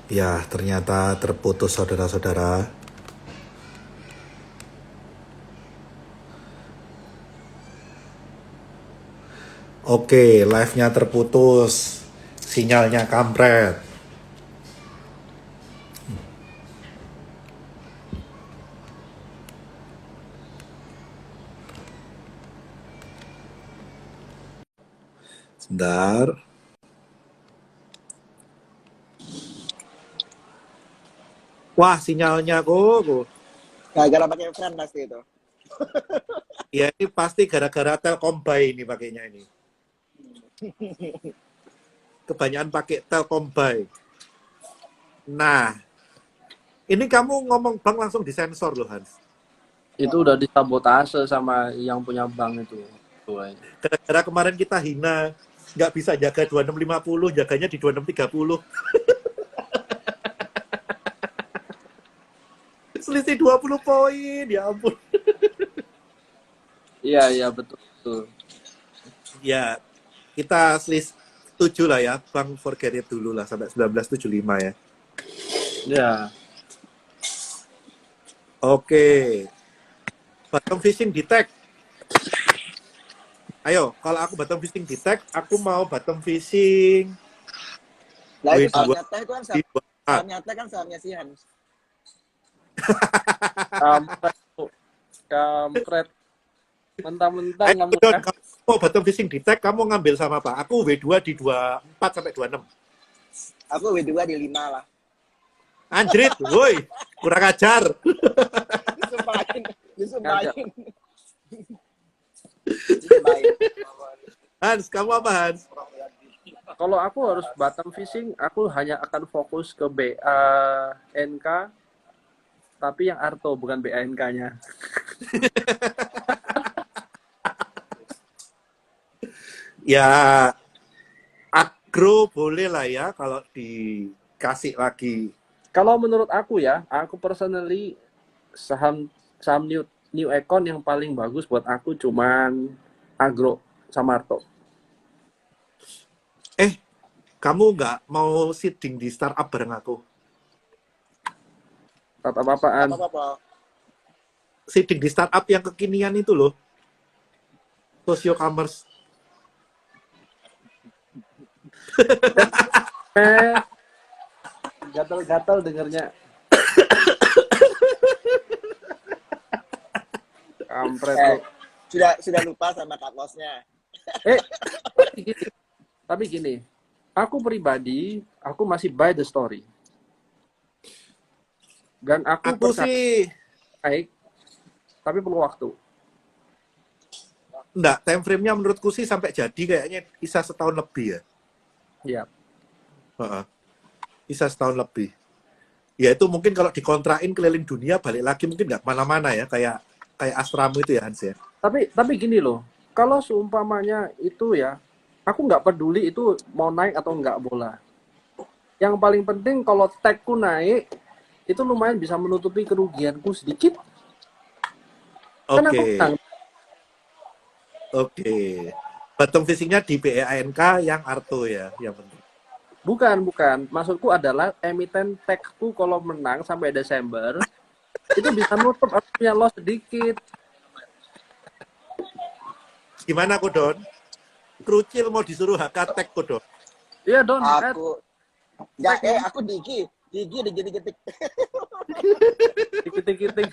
Ya, ternyata terputus saudara-saudara. Oke, live-nya terputus. Sinyalnya kampret. Sebentar. Wah, sinyalnya kok. Gara-gara pakai friend pasti itu. Ya, ini pasti gara-gara Telkom Buy ini pakainya ini. Kebanyakan pakai Telkom Buy. Nah, ini kamu ngomong bank langsung disensor loh, Hans. Itu udah disabotase sama yang punya bank itu. Gara-gara kemarin kita hina, nggak bisa jaga 2650, jaganya di 2630. Selisih 20 poin, ya ampun. Iya, betul. Ya, kita setuju lah ya, Bang forget it dulu lah sampai 1975 ya. Ya. Oke. Bottom fishing detect. Ayo, kalau aku bottom fishing detect, aku mau bottom fishing. Nah itu W2 sahamnya teh itu kan di 24. sahamnya teh kan sahamnya si Hans. Kampret. Mentang-mentang kamu Don, kamu mau bottom fishing detect, kamu ngambil sama apa? Aku W2 di 24 sampai 26. Aku W2 di 5 lah. Anjrit, woi, kurang ajar. Disumpahin. Disumpahin. Hans, kamu apa Hans? Kalau aku harus bottom fishing, aku hanya akan fokus ke BANK, tapi yang Arto bukan BANK-nya. Ya, agro boleh lah ya kalau dikasih lagi. Kalau menurut aku ya, aku personally saham new econ yang paling bagus buat aku cuman agro sama Arto. Kamu nggak mau seeding di startup bareng aku? Apa-apaan? Apa-apa. Seeding di startup yang kekinian itu loh. Socio-commerce. Gatal-gatal dengernya. Kampret. Sudah lupa sama cut loss-nya. Tapi gini, aku pribadi, aku masih buy the story. Dan aku sih baik, tapi perlu waktu. Enggak, time frame-nya menurutku sih sampai jadi kayaknya bisa setahun lebih ya. Iya. Bisa setahun lebih. Ya itu mungkin kalau dikontrain keliling dunia balik lagi mungkin nggak kemana-mana ya, kayak Astramu itu ya Hans ya. Tapi gini loh, kalau seumpamanya itu ya, aku nggak peduli itu mau naik atau nggak bola. Yang paling penting kalau tagku naik, itu lumayan bisa menutupi kerugianku sedikit. Oke. Bottom fishing-nya di BANK yang Arto ya, yang penting. Bukan. Maksudku adalah emiten tagku kalau menang sampai Desember, itu bisa nutup aku punya loss sedikit. Gimana kok Don? Krucil mau disuruh HK tag kok Don? Iya Don. Aku Digi diketik. Diketik.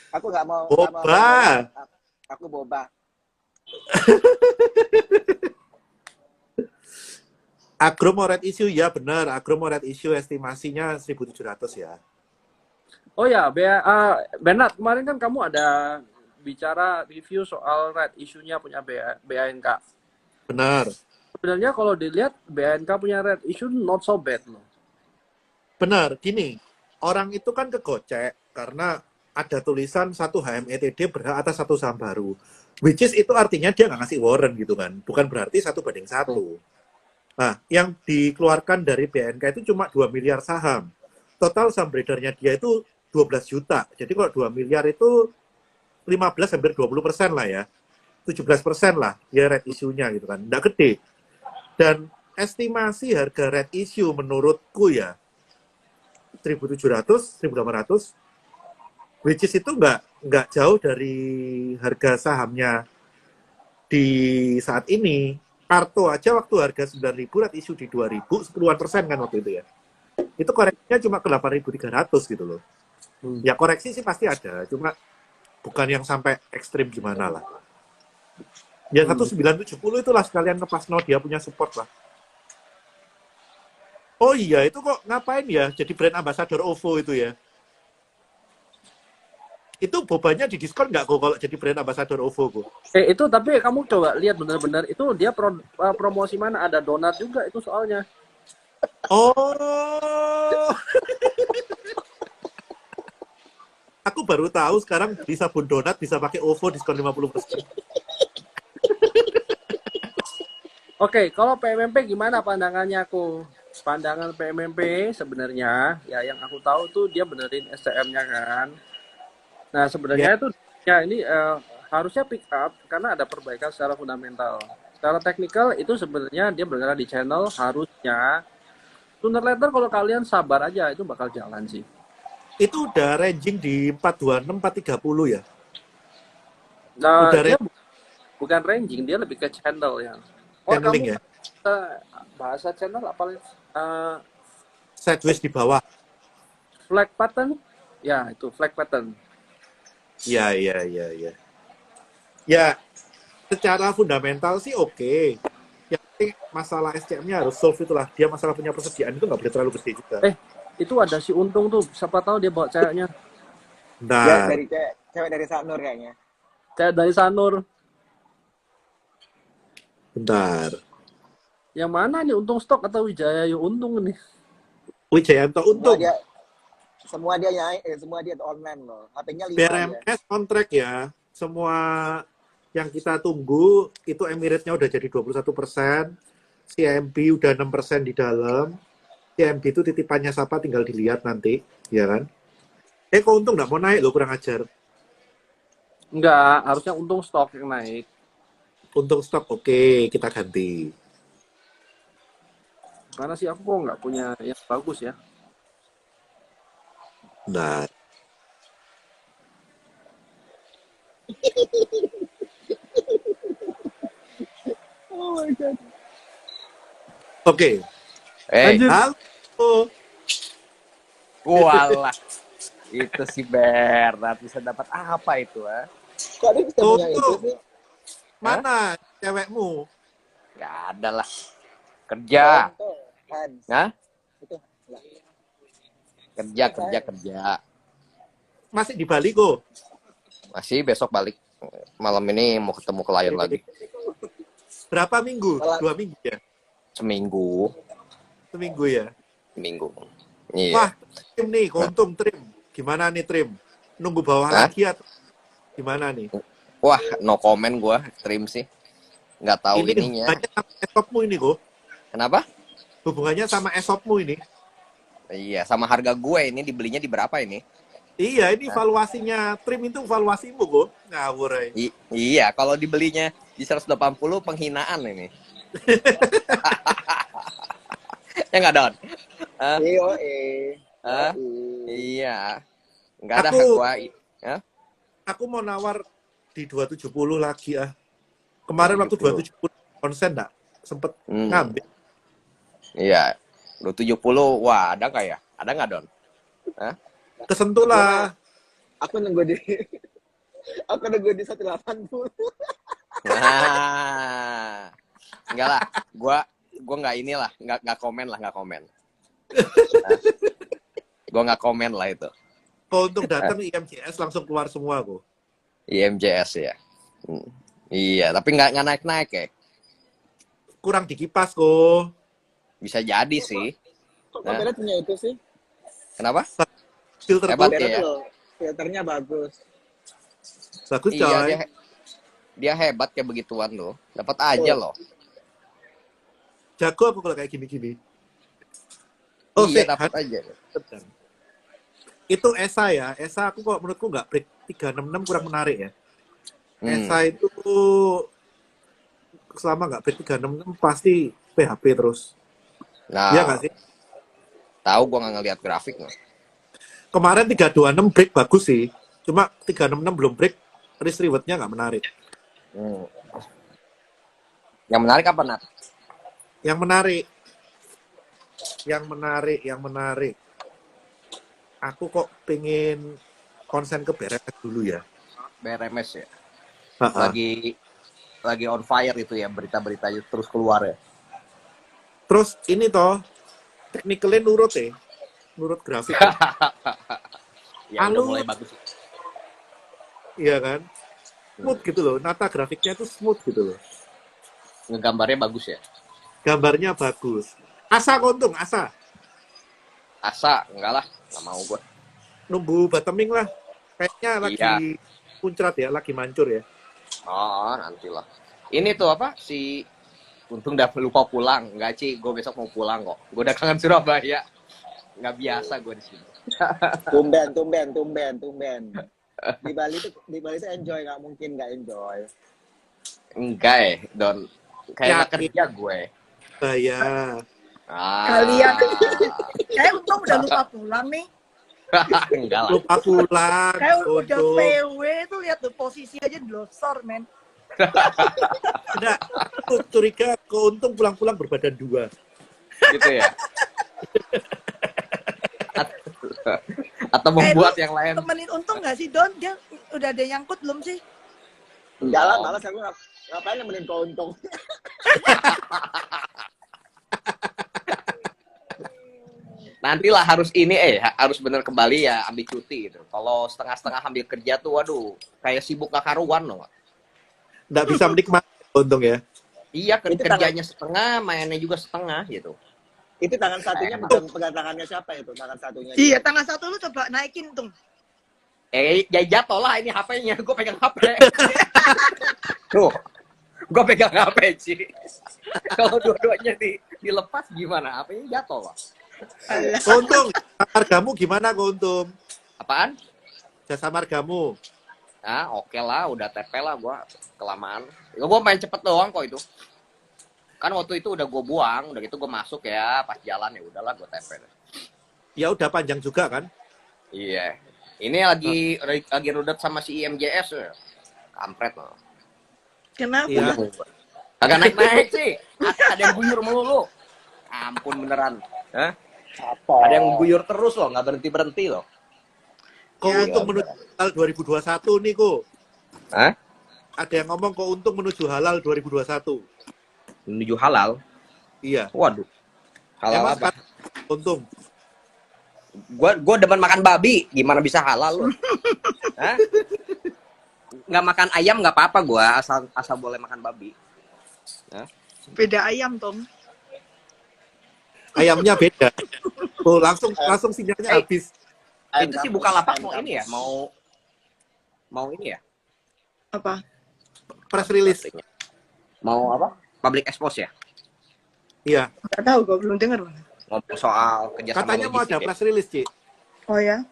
Aku nggak mau. Boba. Aku boba. Agro mau red issue ya benar. Agro mau red issue estimasinya 1.700 ya. Oh ya, Bernard, kemarin kan kamu ada bicara review soal red issue-nya punya BANK. Benar. Sebenarnya kalau dilihat BANK punya red issue not so bad loh. Benar, gini. Orang itu kan kegocek karena ada tulisan 1 HMETD berhak atas 1 saham baru. Which is itu artinya dia nggak ngasih warrant gitu kan. Bukan berarti 1:1. Nah, yang dikeluarkan dari BNK itu cuma 2 miliar saham. Total saham beredarnya dia itu 12 juta. Jadi kalau 2 miliar itu 15 hampir 20% lah ya. 17% lah ya red issue-nya gitu kan. Nggak gede. Dan estimasi harga red issue menurutku ya 1.700, 1.800, which is itu nggak jauh dari harga sahamnya di saat ini. Kartu aja waktu harga 9.000 red issue di 2.000, 10% kan waktu itu ya. Itu koreksinya cuma ke 8.300 gitu loh. Ya koreksi sih pasti ada, cuma bukan yang sampai ekstrim gimana lah. Ya 1970 itulah sekalian ngepas dia punya support lah. Oh iya, itu kok ngapain ya jadi brand ambassador OVO itu ya? Itu bobanya di diskon nggak kok kalau jadi brand ambassador OVO kok? Itu tapi kamu coba lihat benar-benar itu dia promosi mana, ada donat juga itu soalnya. Oh. Aku baru tahu sekarang beli sabun donat bisa pakai OVO diskon 50%. Oke, kalau PMMP gimana pandangannya aku? Pandangan PMMP sebenarnya ya yang aku tahu tuh dia benerin SCM-nya kan. Nah, sebenarnya itu ya ini harusnya pick up karena ada perbaikan secara fundamental. Secara teknikal itu sebenarnya dia bergerak di channel, harusnya sooner later kalau kalian sabar aja itu bakal jalan sih. Itu udah ranging di 426, 430 ya? Nah, Udah dia bukan ranging, dia lebih ke channel ya. channeling ya? Bahasa channel apa? Sideways di bawah. Flag pattern? Ya, itu flag pattern. Ya. Ya, secara fundamental sih oke. Yang penting masalah SCM-nya harus solve itulah. Dia masalah punya persediaan itu nggak boleh terlalu gede juga. Itu ada si Untung tuh, siapa tahu dia bawa ceweknya. Ya, dari cewek dari Sanur kayaknya. Cewek dari Sanur. Bentar. Yang mana nih, Untung Stok atau Wijaya Untung nih? Wijayanto Untung. Semua dia online loh. HP-nya 5 BRMS on track ya. Semua yang kita tunggu itu Emirates-nya udah jadi 21%. CMB udah 6% di dalam. CMB itu titipannya siapa tinggal dilihat nanti, ya kan? Kok Untung nggak mau naik loh, kurang ajar. Enggak, harusnya Untung Stok yang naik. Untung Stok oke, kita ganti. Karena sih aku kok nggak punya yang bagus ya. Nah. Oh my god. Oke. Lanjut. Halo. Walah. Itu si Bernard bisa dapat apa itu, Kok dia bisa punya itu sih? Mana cewekmu? Gak ada lah. Kerja. Hah? Itu. Kerja. Masih di Bali kok? Masih besok balik. Malam ini mau ketemu klien lagi. Berapa minggu? 2 minggu ya? Seminggu. Ya? Seminggu. Iya. Wah, trim nih, Untung trim. Gimana nih trim? Nunggu bawah lagi atau gimana nih? Wah, no comment gua, trim sih. Nggak tahu ini ininya. Hubungannya sama esopmu ini kok. Kenapa? Hubungannya sama esopmu ini. Iya, sama harga gue ini dibelinya di berapa ini? Iya, ini valuasinya trim itu valuasimu kok. Ngawur ya. Iya, kalau dibelinya di 180 penghinaan ini. Ya nggak, Don? Iya. Nggak ada gua. Aku mau nawar di 270 lagi ah. Kemarin waktu 270 konsen enggak sempet ngambil. Iya. 270, wah ada nggak ya? Ada nggak, Don? Hah? Kesentuh lah. Aku nunggu di 180. Nah. Enggak lah, gua nggak inilah, nggak komen. Gua nggak komen lah itu. Kalau untuk datang IMJS langsung keluar semua kok. IMJS ya. Iya, tapi nggak naik ya. Kurang dikipas kok. Bisa jadi sih. Kok kamera punya itu sih? Kenapa? Filter Hebat tuh. ya. Filternya bagus. Bagus coy. Iya, dia hebat kayak begituan loh. Dapat aja loh. Jago aku kalau kayak gini-gini. Iya, dapat aja. Itu ESA ya. ESA aku kok menurutku nggak break 366 kurang menarik ya. ESA itu selama nggak break 366 pasti PHP terus. Nah, Iya nggak sih? tahu gue nggak ngeliat grafik. Kemarin 326 break bagus sih. Cuma 366 belum break, risk reward-nya nggak menarik. Hmm. Yang menarik apa, Nat? Yang menarik, yang menarik. Aku kok pengen konsen ke BRMS dulu ya. BRMS ya. Ha-ha. Lagi on fire itu ya, berita-beritanya terus keluar ya. Terus ini toh, technically nurut ya. Nurut grafik. Ya udah Halus. mulai bagus. Iya kan? Smooth gitu loh. Nata grafiknya tuh smooth gitu loh. Ngegambarnya bagus ya. Gambarnya bagus. Asa Kontung, Asa. Asa, enggak lah, nggak mau gue. Nunggu bottoming lah. Kayaknya lagi Iya. puncrat ya, lagi mancur ya. Oh, nantilah. Ini tuh apa si Untung udah lupa pulang. Enggak, Ci, gue besok mau pulang kok. Gue udah kangen Surabaya. Nggak biasa gue di sini. Tumben. Di Bali tuh enjoy, nggak mungkin nggak enjoy. Enggak ya, Don. Kayak nggak Yakin. kerja gue. Bahaya. Kalian. Kayak Untung udah lupa pulang nih. Enggak lah. Lupa pulang. Kayak udah Kontung. PW tuh lihat tuh posisi aja glosor, men. Enggak, aku curiga Keuntung pulang-pulang berbadan dua. Gitu ya. Atau membuat yang lain. Temenin Untung nggak sih, Don? Dia udah ada yang nyangkut belum sih? Enggak lah, malas aku ngapain nemenin Keuntung. Nantilah harus harus bener kembali ya ambil cuti gitu. Kalau setengah-setengah ambil kerja tuh, waduh, kayak sibuk gak karuan loh. Nggak bisa menikmati Keuntung ya. Iya, Itu kerjanya setengah, mainnya juga setengah gitu. Itu tangan satunya pegang tangannya siapa itu? Tangan satunya. Iya, tanggal 1 lu coba naikin, Tung. Ya jatuh lah ini HP-nya, gue pegang HP. Tuh, gue pegang HP sih. Kalau dua-duanya dilepas gimana? HP-nya jatuh lah. Keuntung, jasa margamu gimana Keuntung? Apaan? Jasa margamu. Nah, oke lah, udah TP lah gue kelamaan. Gue main cepet doang kok itu. Kan waktu itu udah gue buang, udah gitu gue masuk ya, pas jalan ya udahlah gue TP. Ya udah panjang juga kan? Iya. Ini lagi rudet sama si IMJS ya. Kampret loh. Kenapa? Iya. Agak naik-naik sih. Ada yang guyur melulu. Ampun beneran. Hah? Apa? Ada yang guyur terus loh, nggak berhenti-berhenti loh. Keuntung Ya, menuju halal 2021 nih kok. Hah? Ada yang ngomong Keuntung menuju halal 2021. Menuju halal? Iya. Waduh. Halal Emang apa? Keuntung. Gua demen makan babi, gimana bisa halal loh? Hah? Nggak makan ayam nggak apa-apa gua, asal boleh makan babi. Hah? Beda ayam, Tom. Ayamnya beda. Tuh langsung sinyalnya habis. Itu sih buka lapak mau ini ya, mau ini ya, Apa? Press release. mau apa? Public expose ya? Iya. Nggak tahu, gue belum dengar. Ngomong soal kerjasama Katanya mau ada logistik ya? press release, Ci. Oh ya?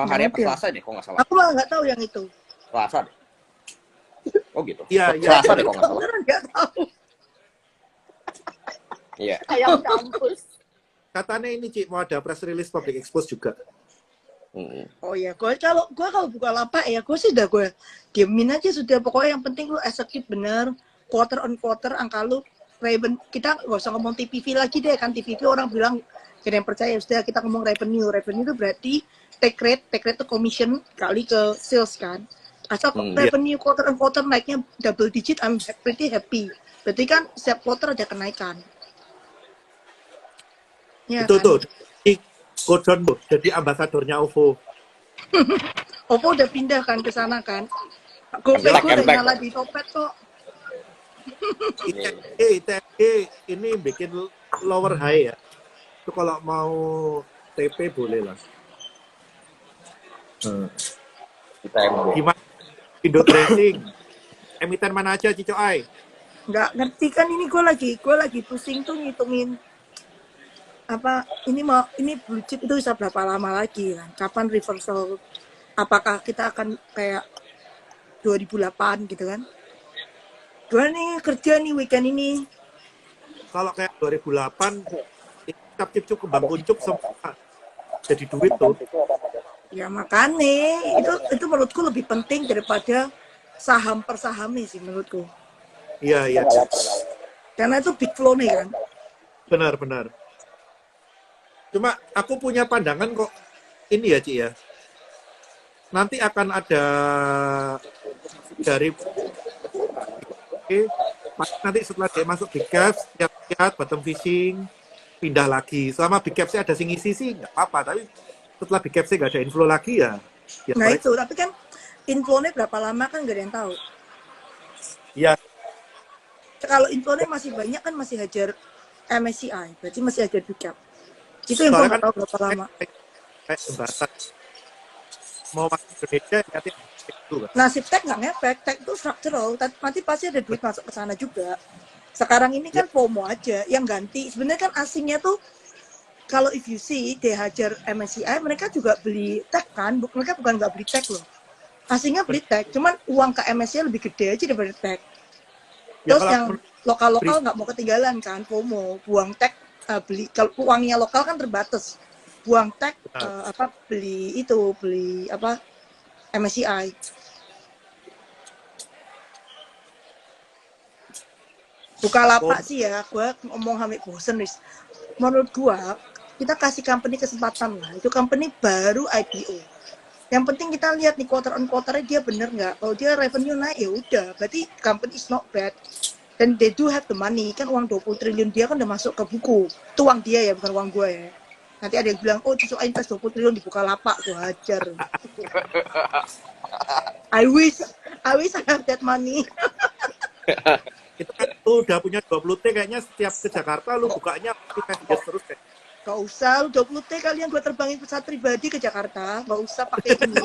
Hari apa? ngerti ya? Selasa deh, kok nggak salah. Aku malah nggak tahu yang itu. Selasa deh. Oh gitu. Iya, iya. Selasa deh, kok nggak salah. Beneran nggak tahu. Iya. Ayam kampus. Katanya ini, Ci, mau ada press release public expose juga. Oh ya, gue kalau buka lapak ya gue sih udah gue diemin aja sudah, pokoknya yang penting lu execute bener quarter on quarter angka lu revenue. Kita nggak usah ngomong TPV lagi deh, kan TPV orang bilang gak ada yang percaya, sudah kita ngomong revenue itu berarti take rate itu commission kali ke sales kan. Asal revenue quarter on quarter naiknya double digit, I'm pretty happy. Berarti kan setiap quarter ada kenaikan ya, Itu kan? tuh Godon tuh jadi ambasadornya OVO. OVO udah pindah kan ke sana kan. Gue udah nyala di Topet kok. ITG ini bikin lower high ya. Itu kalau mau TP boleh lah. Kita emang Gimana? Indo Dressing. Emiten mana aja Cico Ai? Nggak ngerti kan, ini gue lagi pusing tuh ngitungin apa ini blue chip itu bisa berapa lama lagi kan, kapan reversal, apakah kita akan kayak 2008 gitu kan. Gue nih kerja nih weekend ini. Kalau kayak 2008 cip-cip kembang kuncup semua jadi duit tuh. Ya makanya itu menurutku lebih penting daripada saham per saham nih sih menurutku. Iya, iya. Karena itu big flow nih kan. Benar. Cuma aku punya pandangan kok ini ya, Ci ya. Nanti akan ada dari nanti setelah dia masuk big caps, lihat bottom fishing, pindah lagi. Selama big capsnya ada sing isi sih nggak apa-apa, tapi setelah big capsnya nggak ada inflow lagi ya. Nah itu, tapi kan inflow-nya berapa lama kan nggak ada yang tahu. Ya, Kalau inflow-nya masih banyak kan masih hajar MSCI, berarti masih hajar big cap. Itu inflow soalnya nggak tahu berapa lama. kayak jembatan. Mau masuk Indonesia, hati itu kan. Nasib tech nggak ngefek, tech itu structural, nanti pasti ada duit masuk ke sana juga. Sekarang ini kan FOMO aja, yang ganti. Sebenarnya kan asingnya tuh, kalau if you see, dia hajar MSCI, mereka juga beli tech kan, mereka bukan nggak beli tech loh. Asingnya beli tech, cuman uang ke MSCI lebih gede aja daripada tech. Ya, Terus kalau yang lokal-lokal nggak mau ketinggalan kan, FOMO, buang tech, beli, kalau uangnya lokal kan terbatas. Buang tech, beli MSCI. Bukalapak sih ya, gue ngomong sampai bosen, Riz. Menurut gue, kita kasih company kesempatan lah. Itu company baru IPO. Yang penting kita lihat nih quarter on quarternya dia bener nggak. Kalau dia revenue naik ya udah, berarti company is not bad. Dan they do have the money. Kan uang 20 triliun dia kan udah masuk ke buku. Itu uang dia ya, bukan uang gue ya. Nanti ada yang bilang, oh Cucu invest 20 triliun di Bukalapak. Gue hajar. I wish I have that money. itu kan lu udah punya 20 T kayaknya setiap ke Jakarta lu bukanya invest terus kayak. Gak usah, lu 20 T kalian gue terbangin pesawat pribadi ke Jakarta. Gak usah pakai ini.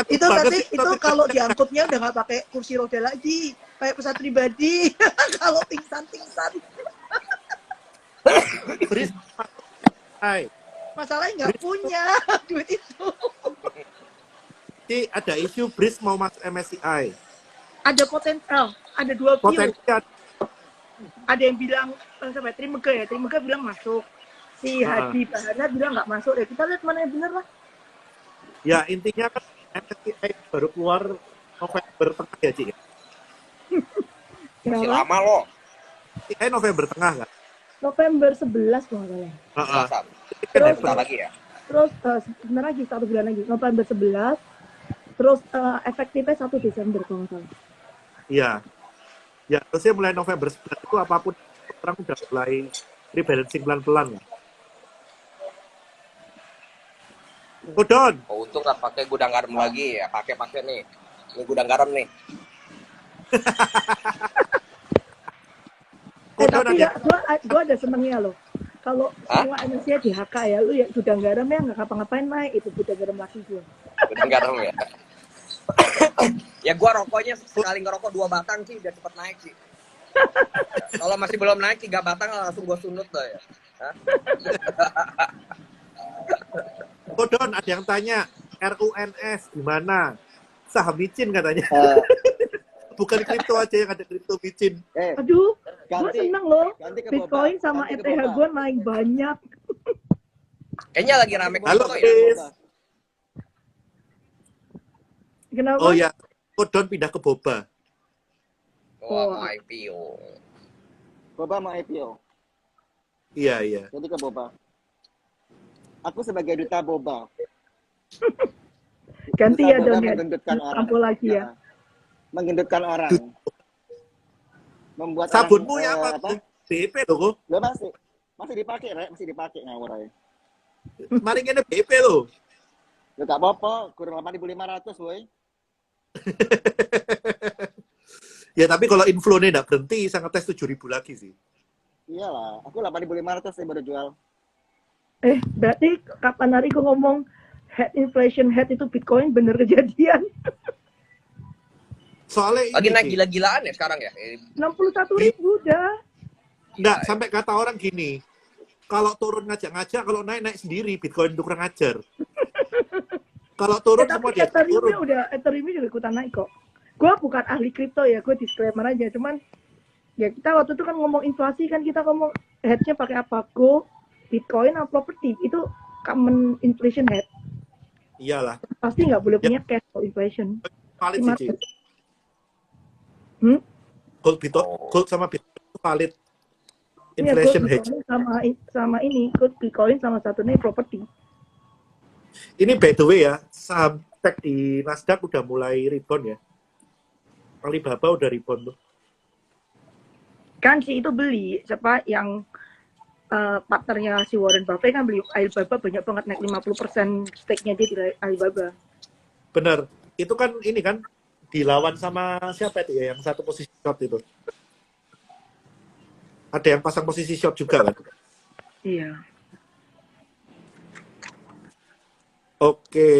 Itu nanti itu kalau diangkutnya udah nggak pakai kursi roda lagi, kayak pesawat pribadi. Kalau pingsan. Bris, hai. Masalahnya nggak punya duit itu. Ci, ada isu Bris mau masuk MSCI. Ada potensial, ada dua view. Potensial. Ada yang bilang, sampai Trimega bilang masuk. Si Hadi Bahana bilang nggak masuk. Ya kita lihat mana yang bener lah. Ya intinya kan MSCI baru keluar November tengah ya, Ci. Masih lama loh. MSCI November tengah nggak? November 11 kalau nggak salah. Terus lagi ya. Terus sebentar lagi 1 bulan lagi, November 11. Terus efektifnya 1 Desember kalau nggak salah. Iya. Ya, terusnya mulai November 11 itu apapun orang udah mulai rebalancing pelan-pelan. Kodon. Oh, untung nggak pakai gudang garam lagi ya. Pakai nih. Ini gudang garam nih. Tapi ya, gua ada senengnya loh. Kalau semua MSCI di HK ya, lu ya gudang garam ya nggak ngapa-ngapain naik itu gudang garam lagi gua. Gudang garam ya. Ya gua rokoknya sekali ngerokok 2 batang sih biar cepet naik sih. Kalau masih belum naik 3 batang langsung gua sunut tuh ya. Kodon ada yang tanya RUNS gimana? Saham micin katanya. Bukan kripto aja yang ada kripto micin. Aduh, gue seneng loh. Ganti ke Bitcoin Boba, sama ganti ke ETH Boba. gue naik banyak. Kayaknya lagi rame Halo, kripto ya. Chris. Kenapa? Oh ya, Kodon pindah ke Boba. Wah, IPO. Boba mau IPO. Iya. Jadi ke Boba. Aku sebagai duta Boba. Ganti Duta ya Boba Don ya. menggendutkan orang. Tampil lagi ya. Menggendutkan orang. Membuat Sabunmu orang, ya apa? BP loh kok. Lo masih dipakai, Rek. Masih dipakai ngawur aja. Mari ngene BP loh. Lo gak apa-apa, kurang 8.500, boy. Ya tapi kalau inflow-nya nggak berhenti, saya ngetes 7.000 lagi sih. Iyalah, aku 8.500 sih baru jual. Berarti kapan hari gue ngomong head inflation head itu Bitcoin bener kejadian. Soalnya Lagi ini naik sih, gila-gilaan ya sekarang ya. 61.000 udah. nggak sampai kata orang gini, kalau turun ngajak-ngajak, kalau naik sendiri, Bitcoin itu kurang ajar. Kalau turun semua Tapi dia turun. Ethereum juga ikutan naik kok. Gue bukan ahli kripto ya, gue disclaimer aja. Cuman ya kita waktu itu kan ngomong inflasi kan kita ngomong hedge-nya pakai apa? Gold, Bitcoin, atau property. Itu common inflation hedge. Iyalah. Pasti nggak boleh Ya, punya cash for inflation. valid Di sih, Ci. market. Hmm? Gold sama Bitcoin itu valid Iya, gold, inflation hedge. Bitcoin sama ini, gold, Bitcoin sama satunya property. Ini by the way ya, saham tech di Nasdaq udah mulai rebound ya. Alibaba udah rebound tuh. Kan si itu beli, siapa yang partnernya si Warren Buffett kan beli Alibaba banyak banget, naik 50% stake-nya dia di Alibaba. Bener. Itu kan ini kan dilawan sama siapa itu ya yang satu posisi short itu. Ada yang pasang posisi short juga kan. Iya. Oke.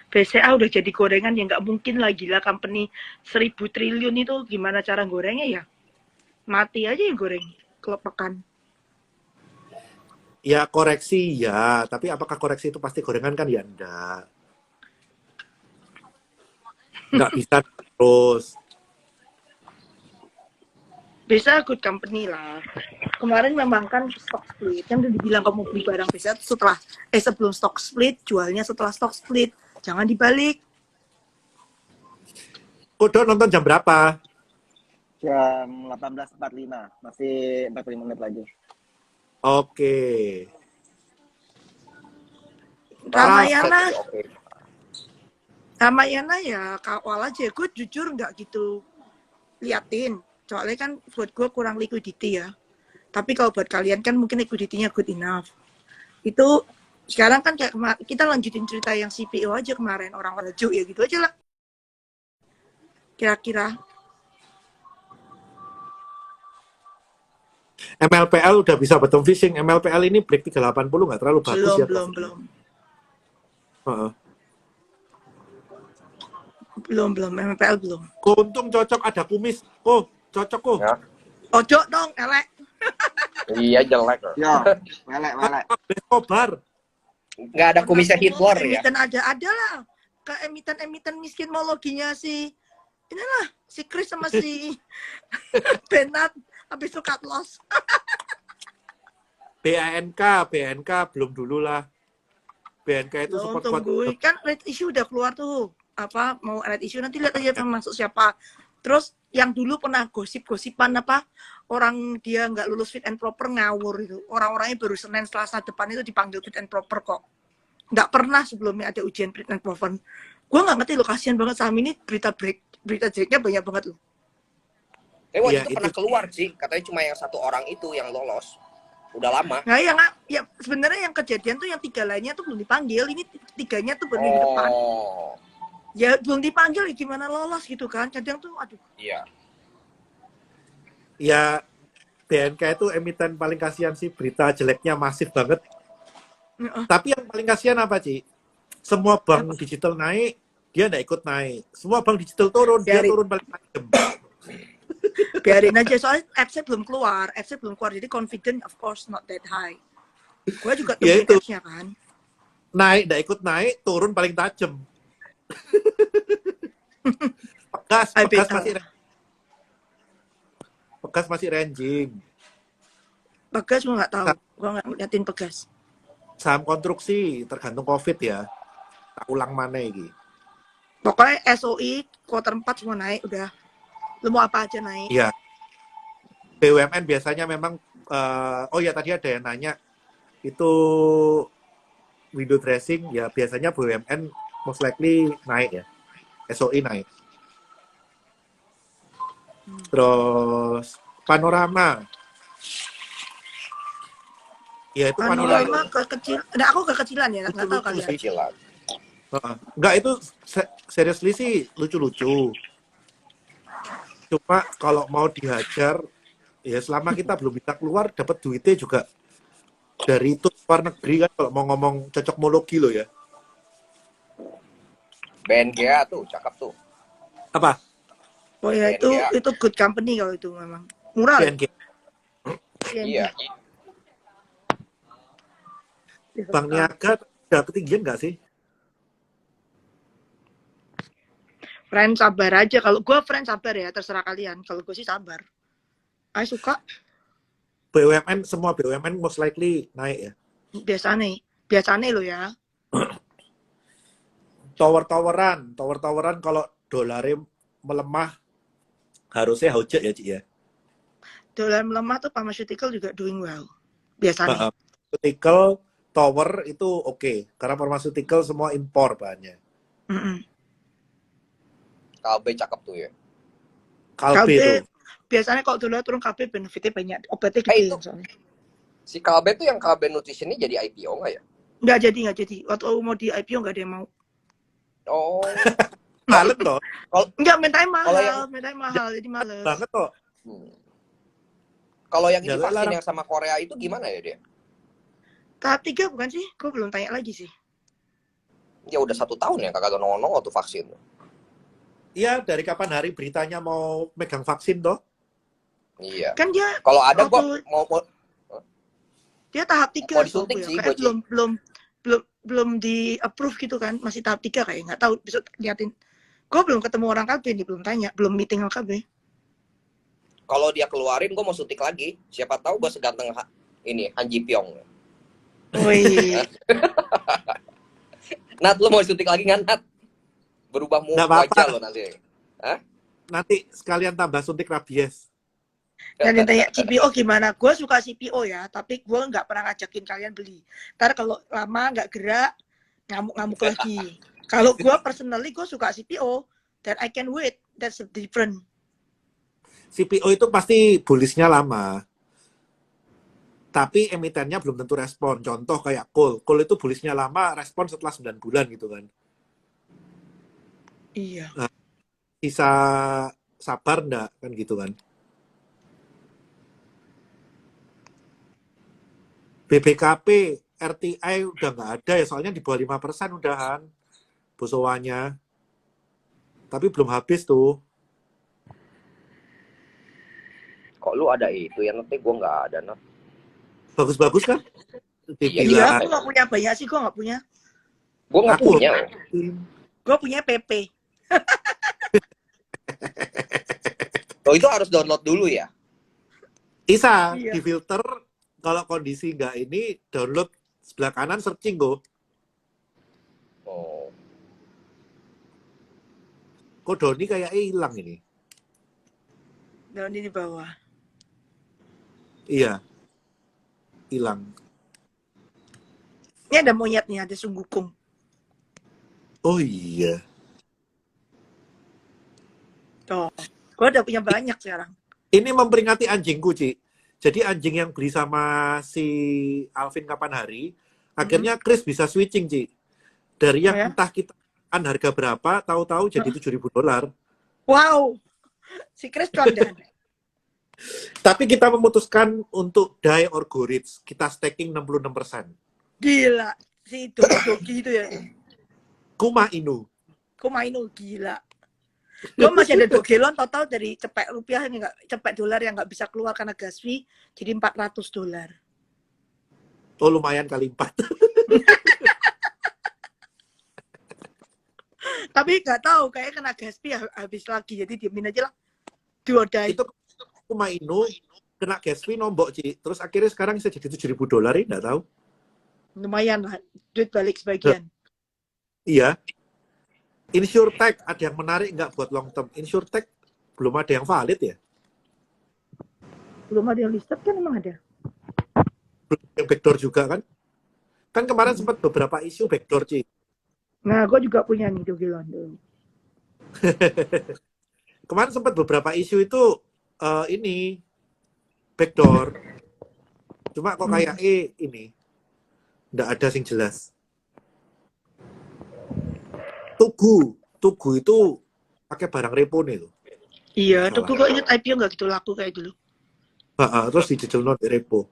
BCA udah jadi gorengan yang nggak mungkin lah, gila, company 1.000 triliun itu gimana cara gorengnya ya? Mati aja yang goreng, kelepakan. Ya koreksi ya, tapi apakah koreksi itu pasti gorengan kan ya enggak. Enggak bisa terus. Bisa good company lah. Kemarin memang kan stock split, kan udah dibilang kamu beli barang BCA setelah sebelum stock split, jualnya setelah stock split. Jangan dibalik. Kodo nonton jam berapa? Jam 18.45, masih 45 menit lagi. Oke. Ramayana, Oke. Ramayana ya kawal aja. Gue jujur nggak gitu liatin. Soalnya kan buat gue kurang liquidity ya. Tapi kalau buat kalian kan mungkin liquidity-nya good enough. Itu sekarang kan kayak kita lanjutin cerita yang CPO aja kemarin, orang Rajo ya gitu aja lah. Kira-kira. MLPL udah bisa bottom fishing. MLPL ini break 380 nggak terlalu bagus ya. Belum. Heeh. Belum. MPL belum. Untung cocok ada kumis. Oh, cocok kok. Ya. Ojo dong, elek. Iya jelek. Yo, welek. Escobar. Nggak ada kumisnya Hitler ya. Emiten ada lah. Ke emiten miskin mologinya si inilah si Chris sama si Benat habis itu cut loss. BNK belum dulu lah. BNK itu Belum, support tunggu kan red issue udah keluar tuh. Apa mau red issue nanti lihat aja masuk siapa. Terus yang dulu pernah gosip-gosipan apa orang dia nggak lulus fit and proper ngawur itu. Orang-orangnya baru Senin Selasa depan itu dipanggil fit and proper kok. Nggak pernah sebelumnya ada ujian fit and proper. Gue nggak ngerti loh, kasihan banget saham ini berita jeleknya banyak banget loh. Waktu Iya, itu pernah keluar sih, katanya cuma yang satu orang itu yang lolos. Udah lama. Nah, ya sebenarnya yang kejadian tuh yang 3 lainnya tuh belum dipanggil, ini 3-nya tuh baru di depan. Ya belum dipanggil, ya gimana lolos gitu kan? Kadang tuh, aduh. Iya. Ya BNK itu emiten paling kasihan sih, berita jeleknya masif banget. Tapi yang paling kasihan apa, Ci? Semua bank digital naik, dia nggak ikut naik. Semua bank digital turun, dia turun paling tajam. Biarin aja, soalnya apps-nya belum keluar, jadi confident of course not that high. Gue juga temuin apps-nya kan. Naik, nggak ikut naik, turun paling tajam. Pegas masih ranging. Pegas gue nggak tahu, gue nggak ngeliatin Pegas. Saham konstruksi tergantung COVID ya. Tak ulang mana ini. Pokoknya SOI quarter 4 semua naik udah. Lu mau apa aja naik. Iya. BUMN biasanya memang oh ya tadi ada yang nanya itu window dressing ya biasanya BUMN most likely naik ya. SOI naik. Terus panorama. Ya itu panorama kekecil. Nah, aku kekecilan ya, enggak tahu kalian. Kecilan. Enggak, itu seriously sih lucu-lucu. Cuma kalau mau dihajar, ya selama kita belum bisa keluar, dapat duitnya juga dari itu luar negeri kan. Kalau mau ngomong cocokmologi loh ya. BNGA tuh, cakep tuh. Apa? Oh ya, itu good company kalau itu memang. Murah. BNG. Iya. Bank Niaga udah ketinggian nggak sih? Friend sabar aja. Kalau gue friend sabar ya, terserah kalian. Kalau gue sih sabar. Aku suka BUMN, semua BUMN most likely naik ya. biasanya lo ya. Tower-toweran kalau dolarnya melemah harusnya hojek ya, Ci ya. Dolar melemah tuh pharmaceutical juga doing well. Biasanya. Pharmaceutical tower itu oke, karena pharmaceutical semua impor bahannya. Mm-mm. Kalbe cakep tuh ya. Kalbe tuh. Biasanya kalau dolar turun KB benefitnya banyak. Obatnya itu gede soalnya. si Kalbe tuh yang Kalbe Nutrition ini jadi IPO nggak ya? Nggak jadi. Waktu mau di IPO nggak ada yang mau. Oh, Males loh. Nggak, mintanya Kalau mahal, jadi males. Banget kok. Kalau yang ini Jalur vaksin larang. yang sama Korea itu gimana ya dia? Tahap 3 bukan sih? Gue belum tanya lagi sih. Ya udah 1 tahun ya kagak nongol tuh vaksin. Iya, dari kapan hari beritanya mau megang vaksin toh? Iya. Kan dia Kalau ada gua waktu mau dia tahap 3 mau disuntik sih kayak gua, belum di approve gitu kan, masih tahap 3 kayak, nggak tahu, besok liatin. Gue belum ketemu orang KB nih, belum tanya, belum meeting sama KB. Kalau dia keluarin gua mau suntik lagi. Siapa tahu gua seganteng ini Han Ji Pyong. Woi, Nat, lu mau suntik lagi nggak, Nat? Berubah Nggak apa-apa. wajah lo nanti. Nanti sekalian tambah suntik rabies. dan yang tanya CPO gimana? Gue suka CPO ya, tapi gue nggak pernah ngajakin kalian beli. Ntar kalau lama nggak gerak, ngamuk-ngamuk lagi. Kalau gue personally gue suka CPO, dan I can wait. That's different. CPO itu pasti bullish-nya lama. Tapi emitennya belum tentu respon. Contoh kayak Cool. Cool itu bullish-nya lama, respon setelah 9 bulan gitu kan. Iya. Bisa sabar enggak kan gitu kan. BBKP, RTI udah nggak ada ya, soalnya di bawah 5% udahan bosowannya. Tapi belum habis tuh. Kok lu ada itu ya, nanti gua nggak ada, Nat. Bagus-bagus kan? Iya, aku nggak punya banyak sih, gue nggak punya. Gua nggak Aku- punya. Gue punya PP. Oh, itu harus download dulu ya? Bisa Iya. di filter kalau kondisi nggak ini, download sebelah kanan searching go. Oh. Kok Doni kayak hilang ini? Dan ini di bawah. Iya. Hilang. Ini ada monyet nih, ada sunggukung. Oh iya. Tuh, gue udah punya banyak sekarang. Ini memperingati anjingku, Ci. Jadi anjing yang beli sama si Alvin kapan hari, akhirnya Chris bisa switching, Ci. Dari yang Oh ya? entah kita kan harga berapa, tahu-tahu jadi $7.000. Wow, si Chris cuan. Tapi kita memutuskan untuk die or go rich. Kita staking 66%. Gila, si Dogi itu ya. Kuma Inu. Kok main lu gila. Gue masih ada Dogelon total dari cepek rupiah yang nggak, cepek dolar yang nggak bisa keluar karena gas fee, jadi $400. Oh lumayan kali 4. Tapi nggak tahu, kayak kena gas fee habis lagi, jadi diemin aja lah. Diodai. Itu Kuma Inu kena gas fee nombok, Ci. Terus akhirnya sekarang bisa jadi $7.000 ya, nggak tahu. Lumayan lah, duit balik sebagian. Iya. InsurTech ada yang menarik nggak buat long term? InsurTech belum ada yang valid ya? Belum ada yang listed kan, emang ada. Belum yang backdoor juga kan? Kan kemarin sempat beberapa isu backdoor, Ci. Nah, gue juga punya nih Dogelon dulu. Kemarin sempat beberapa isu itu ini backdoor. Cuma kok kayak ini nggak ada sing jelas. Tugu itu pakai barang repo nih tuh. Iya, tuh gue inget IPO nggak gitu laku kayak dulu. Terus dijejel di repo.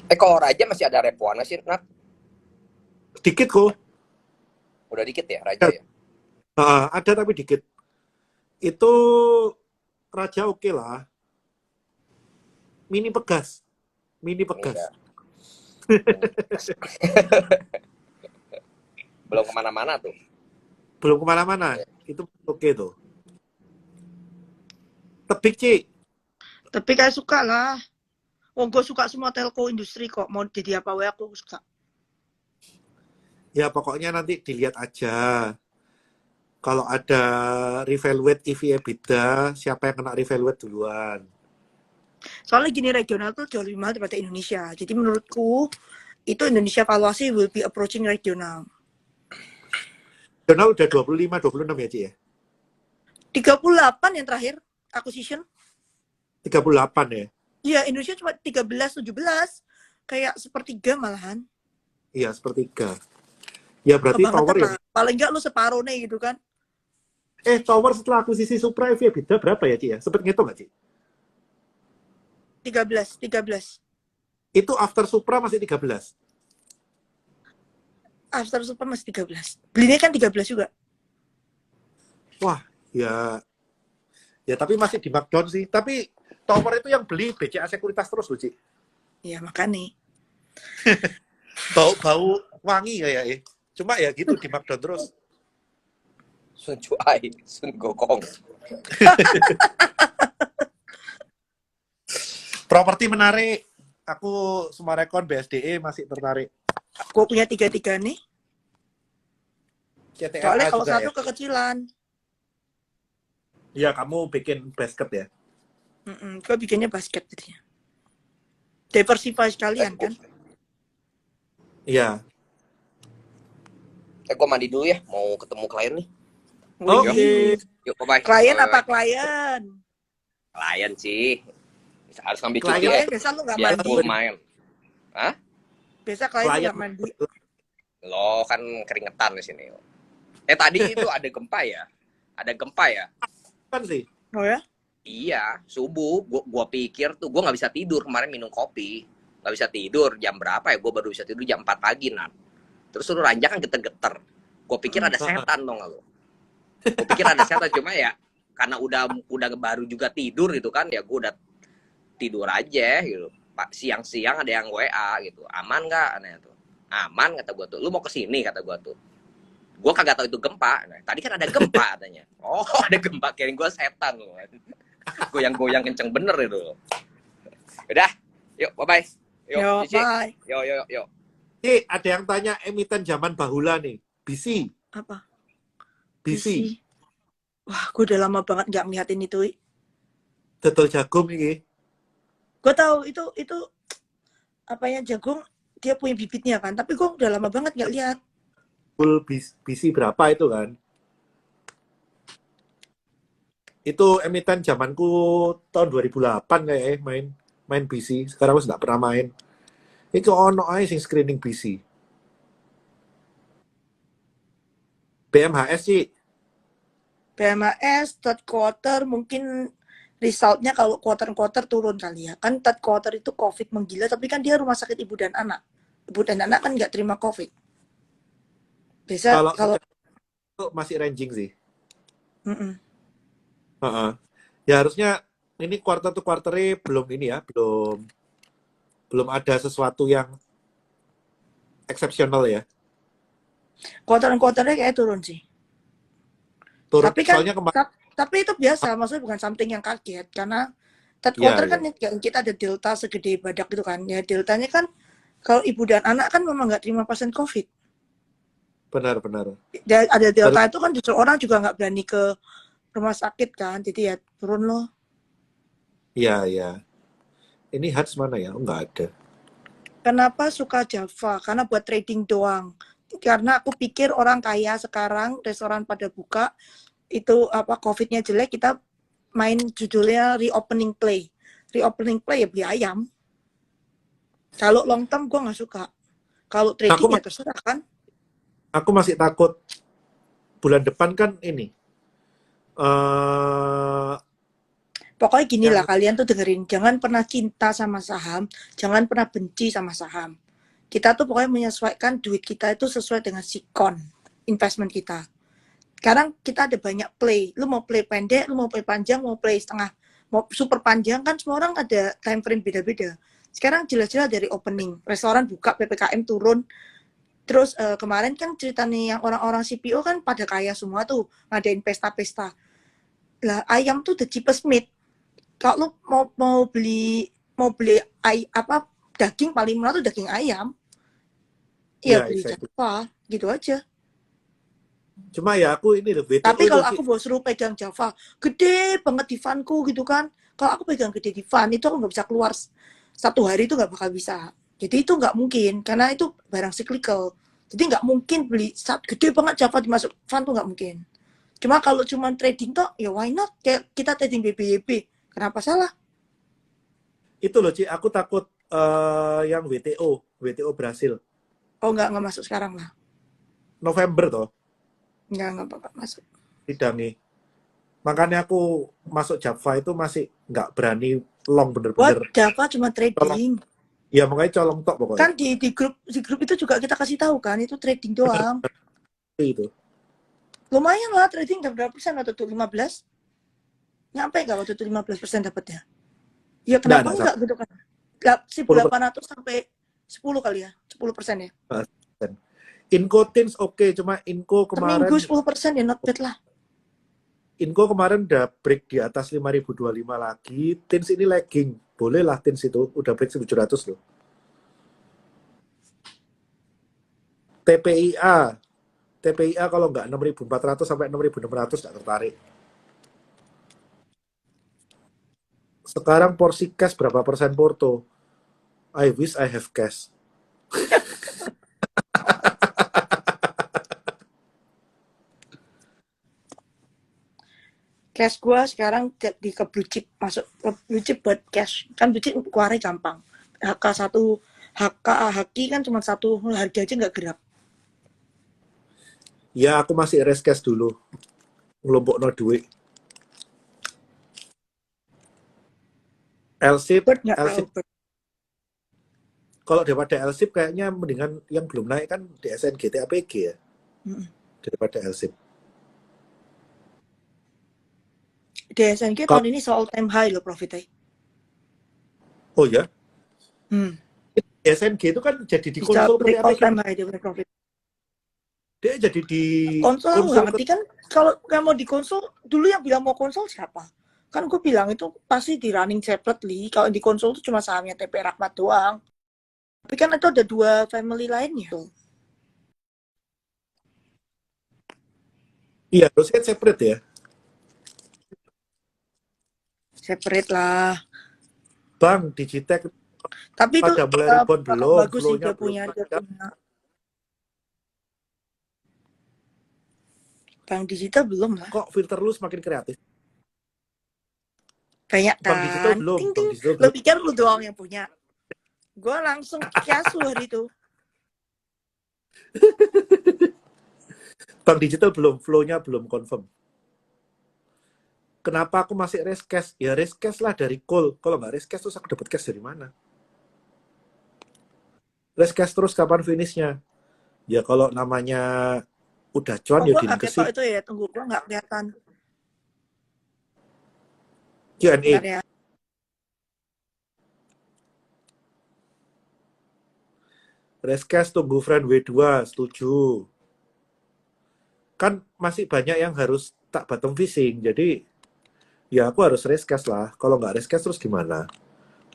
Kalau Raja masih ada repoan sih, Nat? Dikit kok. Udah dikit ya, Raja ya? Ada tapi dikit. Itu Raja oke lah. Mini pegas. Enggak. Belum kemana-mana tuh. Belum kemana-mana. Itu oke tuh. Tebik, Ci. Tapi kayak suka lah. Oh, gue suka semua telco industri kok. Mau jadi apa wae aku suka. Ya pokoknya nanti dilihat aja. Kalau ada revaluate EV EBITDA, siapa yang kena revaluate duluan? Soalnya gini, regional tuh jauh lebih mahal daripada Indonesia. Jadi menurutku itu Indonesia valuasi will be approaching regional. Regional udah 25, 26 ya, Ci ya? 38 yang terakhir acquisition. 38 ya? Iya, Indonesia cuma 13, 17. Kayak sepertiga malahan. Iya, sepertiga. Ya berarti Kebangetan tower ya. lah. Paling enggak lu separuh nih gitu kan. Tower setelah akuisisi Supra EV EBITDA berapa ya, Ci ya? Sempet ngitung nggak, Ci? 13. Itu after Supra masih 13. After Super masih 13. Belinya kan 13 juga. Wah, ya tapi masih di markdown sih. Tapi tower itu yang beli BCA Sekuritas terus loh, Ci. Ya makanya. Bau wangi kayak ya. Cuma ya gitu di markdown terus. Sun Cuai, Sun Gokong. Properti menarik. Aku Sumarekon BSDE masih tertarik. Gue punya 3 nih. CTRA Soalnya kalau juga satu ya. kekecilan. Ya, kamu bikin basket ya. Gue bikinnya basket jadinya. Diversify sekalian kan. Iya. Gue mandi dulu ya, mau ketemu klien nih. Oke. Wih. Yuk, bye-bye. Klien Bye-bye. apa klien? Klien sih. Harus ngambil cuti Klien ya, Klien biasa lu nggak biar mandi. full main. Hah? Biasa klien lu Klien. nggak mandi. Lo kan keringetan di sini. Tadi itu ada gempa ya? Ada gempa ya? Kan sih. Oh ya? Iya, subuh. Gua pikir tuh gue nggak bisa tidur kemarin minum kopi. Nggak bisa tidur. Jam berapa ya? Gue baru bisa tidur jam 4 pagi, Nan. Terus suruh ranjang kan geter-geter. Gue pikir ada setan dong lo. Gue pikir ada setan, cuma ya karena udah baru juga tidur gitu kan, ya gue udah tidur aja gitu. Pak, siang-siang ada yang WA gitu. Aman nggak? Aneh tuh. Aman kata gue tuh. Lu mau kesini kata gue tuh. Gue kagak tahu itu gempa. Nah, tadi kan ada gempa katanya. Oh, ada gempa, kirain gue setan loh. Goyang-goyang kenceng bener itu. Udah, yuk bye-bye. Yo, Cici. bye. Yo. Ada yang tanya emiten zaman bahula nih. BC. Apa? BC. Wah, gue udah lama banget nggak ngeliatin itu. Dodol jagung ini. Gue tahu itu apanya jagung, dia punya bibitnya kan. Tapi gue udah lama banget nggak lihat. Full BC berapa itu kan? Itu emiten zamanku tahun 2008 kayak main BC. Sekarang aku nggak pernah main. Itu ono aja sing screening BC. BMHS sih. BMAS, third quarter mungkin resultnya kalau quarter turun kali ya. Kan third quarter itu COVID menggila, tapi kan dia rumah sakit ibu dan anak. Ibu dan anak kan nggak terima COVID. Biasa kalau itu masih ranging sih. Mm-mm. Ya harusnya ini quarter to quarter belum ini ya, belum ada sesuatu yang eksepsional ya. quarternya kayak turun sih. Turun, Tapi kan soalnya kemarin tapi itu biasa, maksudnya bukan something yang kaget karena third Iya, quarter iya. kan yang kita ada delta segede badak gitu kan. Ya deltanya kan kalau ibu dan anak kan memang nggak terima pasien COVID. benar. Dan ada delta itu kan justru orang juga nggak berani ke rumah sakit kan, jadi ya turun loh. Iya. Ini Hats mana ya? Oh, nggak ada. Kenapa suka Java? Karena buat trading doang. Karena aku pikir orang kaya sekarang restoran pada buka itu apa COVID-nya jelek, kita main judulnya reopening play ya beli ayam. Kalau long term gue nggak suka. Kalau trading ya terserah kan. Aku masih takut bulan depan kan ini. Pokoknya gini lah, kalian tuh dengerin, jangan pernah cinta sama saham, jangan pernah benci sama saham. Kita tuh pokoknya menyesuaikan duit kita itu sesuai dengan sikon investment kita. Sekarang kita ada banyak play. Lu mau play pendek, lu mau play panjang, mau play setengah, mau super panjang, kan semua orang ada time frame beda-beda. Sekarang jelas-jelas dari opening, restoran buka, PPKM turun, Terus kemarin kan ceritanya yang orang-orang CPO kan pada kaya semua tuh, ngadain pesta-pesta. Lah ayam tuh the cheapest meat. Kalau mau beli daging paling murah tuh daging ayam. Ya Ya, beli exactly. Java, gitu aja. Cuma ya aku ini loh, WTO Tapi itu kalau aku mau suruh pegang Java, gede banget di funku gitu kan. Kalau aku pegang gede di fun, itu aku nggak bisa keluar satu hari itu nggak bakal bisa. Jadi itu nggak mungkin, karena itu barang cyclical. Jadi nggak mungkin beli gede banget Java dimasuk fun tuh nggak mungkin. Cuma kalau cuma trading toh, ya why not? Kayak kita trading BBYB, kenapa salah? itu loh Ci, aku takut yang WTO Brasil Oh nggak masuk sekarang lah. November toh Nggak bakal masuk. sidangnya. Makanya aku masuk Java itu masih nggak berani long Buat bener-bener. Java cuma Colong. trading. Ya makanya colong tok pokoknya. Kan di grup itu juga kita kasih tahu kan, itu trading doang. Itu. Lumayan lah trading berapa persen waktu itu 15? Nyampe nggak waktu itu 15% dapatnya? Ya kenapa enggak gitu kan? 1.800 sampai 10 kali ya, 10% ya. Inco Tins oke, cuma Inco kemarin Seminggu 10% ya not bad lah. Inco kemarin udah break di atas 5.025 lagi. Tins ini lagging. Boleh lah Tins itu udah break 1.700 loh. TPIA kalau nggak 6.400 sampai 6.600 nggak tertarik. Sekarang porsi cash berapa persen Porto? I wish I have cash. Cash gua sekarang di ke blue chip, masuk ke blue chip buat cash. Kan blue chip keluarnya gampang. HQ kan cuma satu harga aja nggak gerak. Ya aku masih rest cash dulu. Ngelompok no duit. LSIP, kalau daripada LSIP kayaknya mendingan yang belum naik kan DSN GTAPG ya. Daripada LSIP. DSNG tahun ini all time high loh profitnya. Oh ya? DSNG itu kan jadi di konsol break all time high dia profit. Dia jadi di konsol aku nggak ngerti kan, kalau mau di konsol dulu yang bilang mau konsol siapa? Kan gue bilang itu pasti di running separately. Kalau di konsol itu cuma sahamnya TP Rahmat doang. Tapi kan itu ada dua family lainnya. Iya, harusnya separate ya. Separate lah. Bang, Digitech tapi itu pada mulai rebound belum, bagus sih dia punya. Bank digital belum lah. Kok filter lu semakin kreatif? Banyak kan. Bank digital belum. Ting, Bank digital lo pikir lu doang yang punya? Gue langsung kiasu hari itu. Bank digital belum, flow-nya belum confirm. Kenapa aku masih raise cash? Ya raise cash lah dari call. Kalau nggak raise cash terus aku dapat cash dari mana? Raise cash terus kapan finishnya? Ya kalau namanya udah cuan ya diinkesin. Itu ya, tunggu gue nggak kelihatan. Q&A. Ya. Raise cash tunggu friend W2, setuju. Kan masih banyak yang harus tak bottom fishing, jadi ya aku harus raise cash lah. Kalau nggak raise cash terus gimana?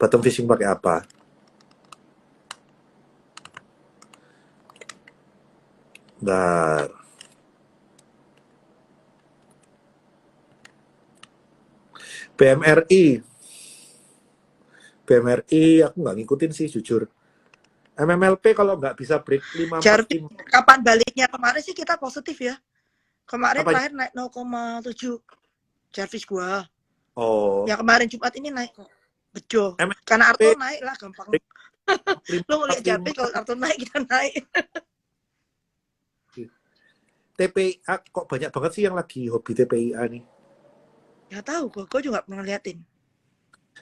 Bottom fishing pakai apa? Bentar. BMRI aku nggak ngikutin sih jujur. MMLP kalau nggak bisa break 545. Kapan baliknya? Kemarin sih kita positif ya. Kemarin terakhir naik 0,7 Jarvis gua. Oh. Yang kemarin Jumat ini naik kok. Bejo. Karena Arthur naik lah gampang. Lu lihat Jarvis kalau Arthur naik kita naik. TPIA kok banyak banget sih yang lagi hobi TPIA nih? Ya tahu, gue juga pernah liatin.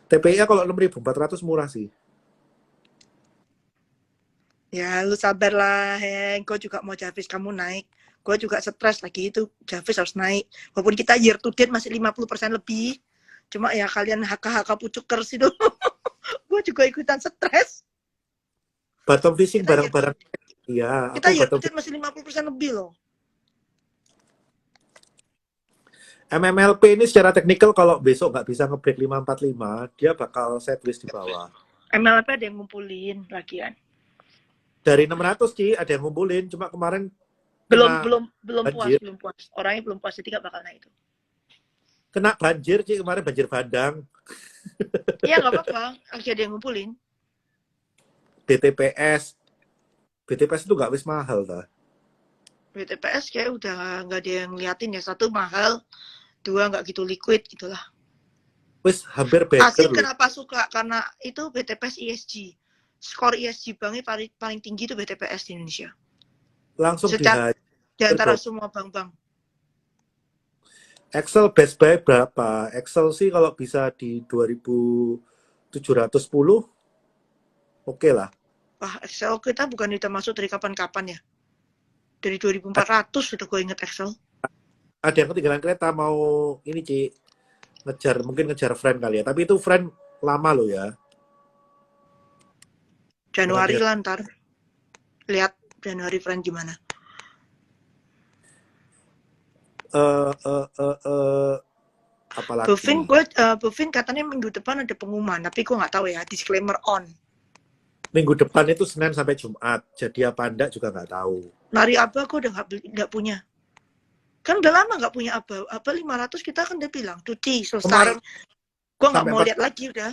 TPIA kalau 6.400 murah sih. Ya lu sabar lah, Heng. Gue juga mau Jarvis kamu naik. Gue juga stres lagi itu. Jarvis harus naik. Walaupun kita year to date masih 50% lebih. Cuma ya kalian HK pucukers itu. Gue juga ikutan stres. Bottom fishing barang-barang Iya, Kita aku year to bottom date masih 50% lebih loh. MMLP ini secara teknikal kalau besok nggak bisa nge-break 545, dia bakal sideways di bawah. MLP ada yang ngumpulin lagian. Dari 600 Ci, ada yang ngumpulin, cuma kemarin Belum kena belum belum puas, banjir. belum puas. Orangnya belum puas, jadi nggak bakal naik itu. Kena banjir Ci, kemarin banjir bandang. Iya nggak apa-apa, lagi ada yang ngumpulin. BTPS. BTPS itu nggak wis mahal ta. BTPS kayak udah nggak ada yang liatin ya. Satu mahal, dua nggak gitu liquid gitulah. Wis hampir baker Asin loh. kenapa suka? Karena itu BTPS ESG. Skor ESG banknya paling tinggi itu BTPS di Indonesia. Langsung Secara di antara dihajar. semua bank-bank. Excel best buy berapa? Excel sih kalau bisa di 2710, oke lah. Wah, Excel kita bukan udah masuk dari kapan-kapan ya? Dari 2400 sudah gue inget Excel. Ada yang ketinggalan kereta mau ini Ci, mungkin ngejar friend kali ya. Tapi itu friend lama loh ya. Januari lah ntar. Lihat Januari friend gimana. Apalagi Bovin katanya minggu depan ada pengumuman, tapi gue nggak tahu ya. Disclaimer on. minggu depan itu Senin sampai Jumat. Jadi apa enggak juga nggak tahu. Lari aba gue udah nggak punya. Kan udah lama nggak punya aba. Aba 500 kita kan udah bilang cuti selesai. Kemarin gue nggak sampai mau lihat lagi udah.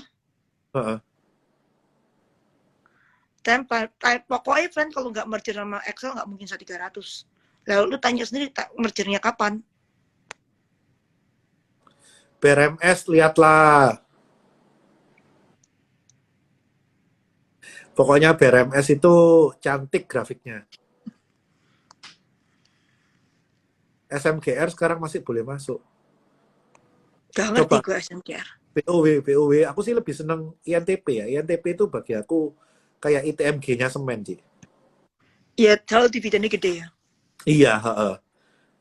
Pokoknya friend kalau nggak merger sama Excel nggak mungkin 300. Lalu lu tanya sendiri mergernya kapan? BRMS lihatlah. Pokoknya BRMS itu cantik grafiknya. SMGR sekarang masih boleh masuk. Gak ngerti Coba gue SMGR. BOW. Aku sih lebih seneng INTP ya. INTP itu bagi aku kayak ITMG-nya semen, Ci. Iya, kalau dividennya gede ya. Iya, heeh.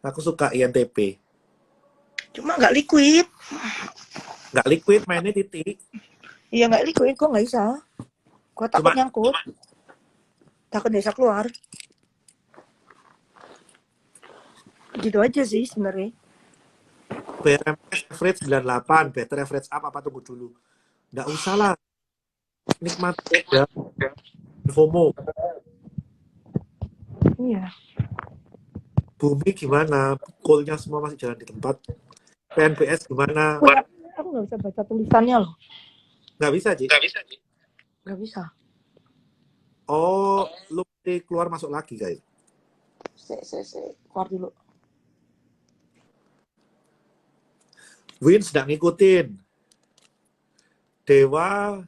Aku suka INTP. Cuma nggak liquid. Nggak liquid, mainnya titik. Iya nggak liquid, gue nggak bisa. Gue takut nyangkut. Takut desa keluar. Gitu aja sih sebenarnya. BRMS average 98, better average up apa tunggu dulu. Nggak usah lah. Nikmati ya. FOMO. Iya. Bumi gimana? Coolnya semua masih jalan di tempat. PNBS gimana? Aku nggak bisa baca tulisannya loh. Nggak bisa, Ci. Nggak bisa. Oh, lu keluar masuk lagi, guys. Keluar dulu. Win sedang ngikutin. Dewa,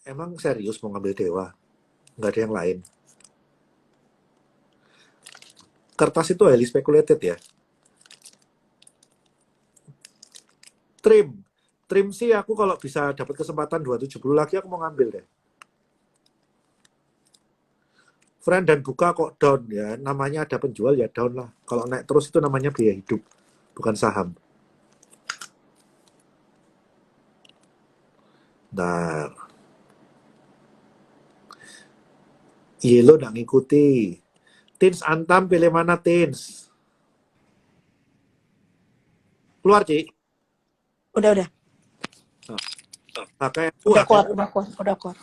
emang serius mau ngambil Dewa? Nggak ada yang lain. Kertas itu highly speculated ya. Trim sih aku kalau bisa dapat kesempatan 270 lagi aku mau ngambil deh. Friend dan buka kok down ya, namanya ada penjual ya down lah. Kalau naik terus itu namanya biaya hidup, bukan saham. Nah, Yellow nggak ngikuti. Tins Antam pilih mana Tins? Keluar Ci. Udah. HKMU Udah kuat.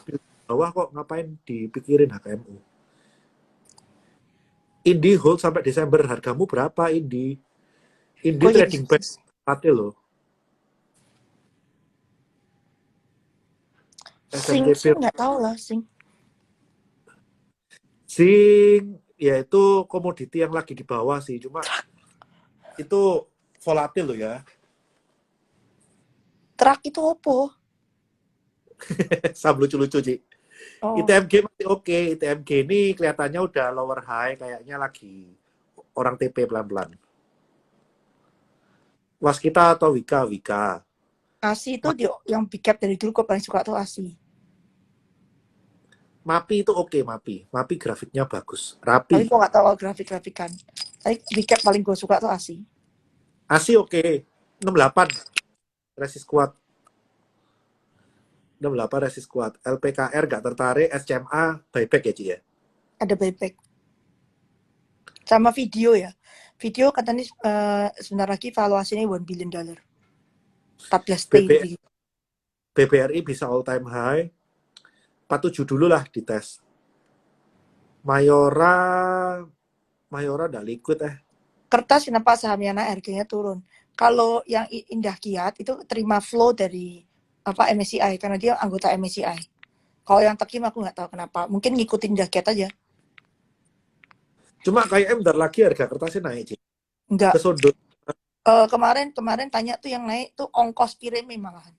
bawah kok ngapain dipikirin HKMU? Indi hold sampai Desember, hargamu berapa Indi? Indi trading bank patil loh. Sing nggak tahu lah Sing. Ya itu komoditi yang lagi di bawah sih, cuma itu volatil loh ya. Truk itu opo? Sam lucu-lucu Ci. Oh. ITMG masih oke. ITMG ini kelihatannya udah lower high, kayaknya lagi orang TP pelan-pelan. Waskita atau Wika. ASI itu yang big cap dari dulu gue paling suka tuh ASI. MAPI itu oke, MAPI grafiknya bagus, rapi. Tapi gue nggak tahu grafik-grafikan. Tapi big cap paling gue suka tuh ASI. ASI oke, 68 resist kuat. 68 resist kuat. LPKR gak tertarik, SCMA buyback ya Ci ya. ada buyback. Sama video ya. Video katanya sebentar lagi valuasinya $1 billion. 14 BB, triliun. BBRI bisa all time high. 47 dulu lah dites. Mayora nggak liquid Kertas kenapa sahamnya naik harganya turun? Kalau yang Indah Kiat itu terima flow dari MSCI karena dia anggota MSCI. Kalau yang Tekim aku nggak tahu kenapa. Mungkin ngikutin Indah Kiat aja. Cuma kayaknya bentar lagi harga kertasnya naik, Ci. Enggak. Kesodot. Kemarin tanya tuh yang naik tuh ongkos kirimnya malahan.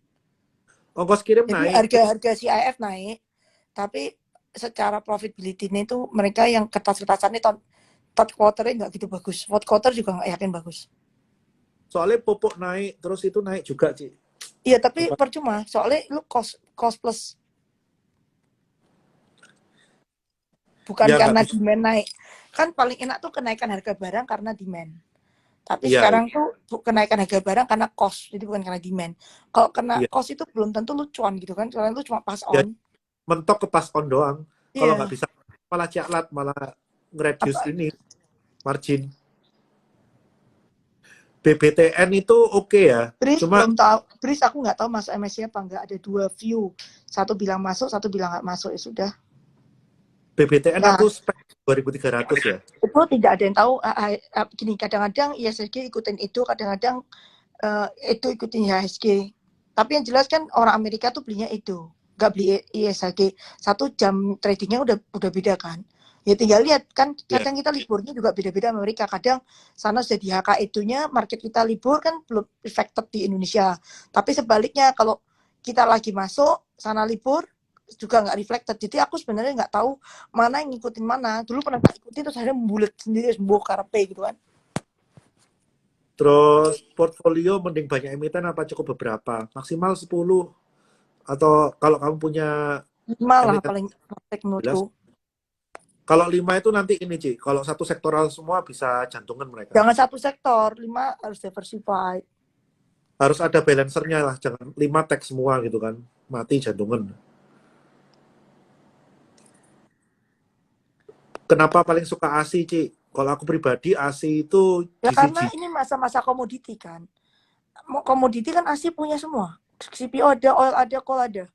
Ongkos kirim Jadi naik. harga CIF naik, tapi secara profitability-nya itu mereka yang kertas-kertasannya third quarter-nya nggak gitu bagus. Fourth quarter juga nggak yakin bagus. Soalnya pupuk naik, terus itu naik juga, Ci. Iya, tapi percuma. Soalnya lu cost plus. Bukan Ya, karena nggak bisa. demand naik. Kan paling enak tuh kenaikan harga barang karena demand. Tapi Iya, sekarang tuh kenaikan harga barang karena cost, jadi bukan karena demand. Kalau kena iya. cost itu belum tentu lu cuan gitu kan, soalnya lu cuma pass Ya, on. mentok ke pass on doang. Kalau Iya. nggak bisa, malah caklat, malah nge-reduce ini margin. BBTN itu oke ya. Bris Cuma belum tahu. Bris aku nggak tahu masuk MSC apa nggak. Ada 2 view. Satu bilang masuk, satu bilang nggak masuk. Ya sudah. BBTN Nah, aku spek 2.300 ya. itu tidak ada yang tahu. Gini, kadang-kadang ISG ikutin itu, kadang-kadang itu ikutin IHSG. Tapi yang jelas kan orang Amerika tuh belinya itu, nggak beli ISG. 1 jam tradingnya udah beda kan. Ya tinggal lihat kan, kadang kita liburnya juga beda-beda Amerika. Kadang sana sudah di HK itunya, market kita libur kan belum affected di Indonesia. Tapi sebaliknya kalau kita lagi masuk, sana libur juga nggak reflected. Jadi aku sebenarnya nggak tahu mana yang ngikutin mana. Dulu pernah tak ikutin terus akhirnya membulat sendiri, sembuh karepe gitu kan. Terus portfolio mending banyak emiten apa cukup beberapa? Maksimal 10 atau kalau kamu punya 5 lah emiten paling praktek 11. menurutku. Kalau 5 itu nanti ini, Ci. Kalau satu sektoral semua bisa jantungan mereka. Jangan satu sektor, 5 harus diversified. Harus ada balancernya lah, jangan 5 tag semua gitu kan. Mati jantungan. Kenapa paling suka ASI, Ci? Kalau aku pribadi ASI itu Ya karena GCG. ini masa-masa komoditi kan. Mau komoditi kan ASI punya semua. CPO ada, oil ada, coal ada.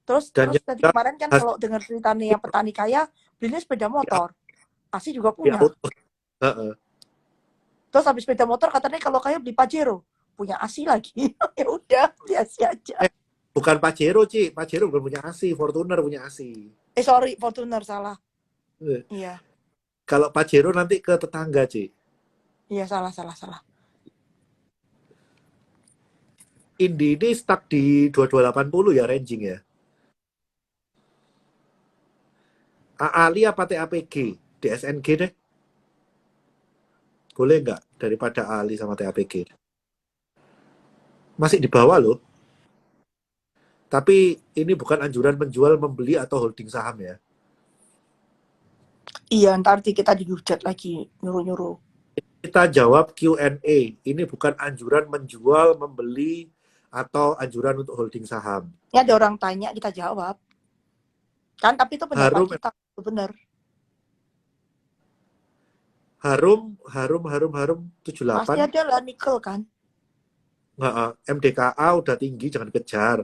Terus Dan tadi kemarin kan kalau dengar ceritanya yang petani kaya, belinya sepeda motor. ASI juga punya. Terus habis sepeda motor katanya kalau kaya beli Pajero. Punya ASI lagi. Ya udah, beli ASI aja. Bukan Pajero, Ci. Pajero bukan punya ASI, Fortuner punya ASI. Sorry, Fortuner salah. Iya. Kalau Pajero nanti ke tetangga, Ci. Iya, salah. Indi ini stuck di 2280 ya ranging ya. AALI apa TAPG? DSNG deh. Boleh nggak daripada AALI sama TAPG? Masih di bawah loh. Tapi ini bukan anjuran menjual, membeli, atau holding saham ya. Iya, ntar kita dihujat lagi, nyuruh-nyuruh. Kita jawab Q&A. Ini bukan anjuran menjual, membeli, atau anjuran untuk holding saham. Ya ada orang tanya, kita jawab. Kan, tapi itu pendapat kita, itu benar. Harum 78. Pasti ada lah nikel kan. MDKA udah tinggi, jangan kejar.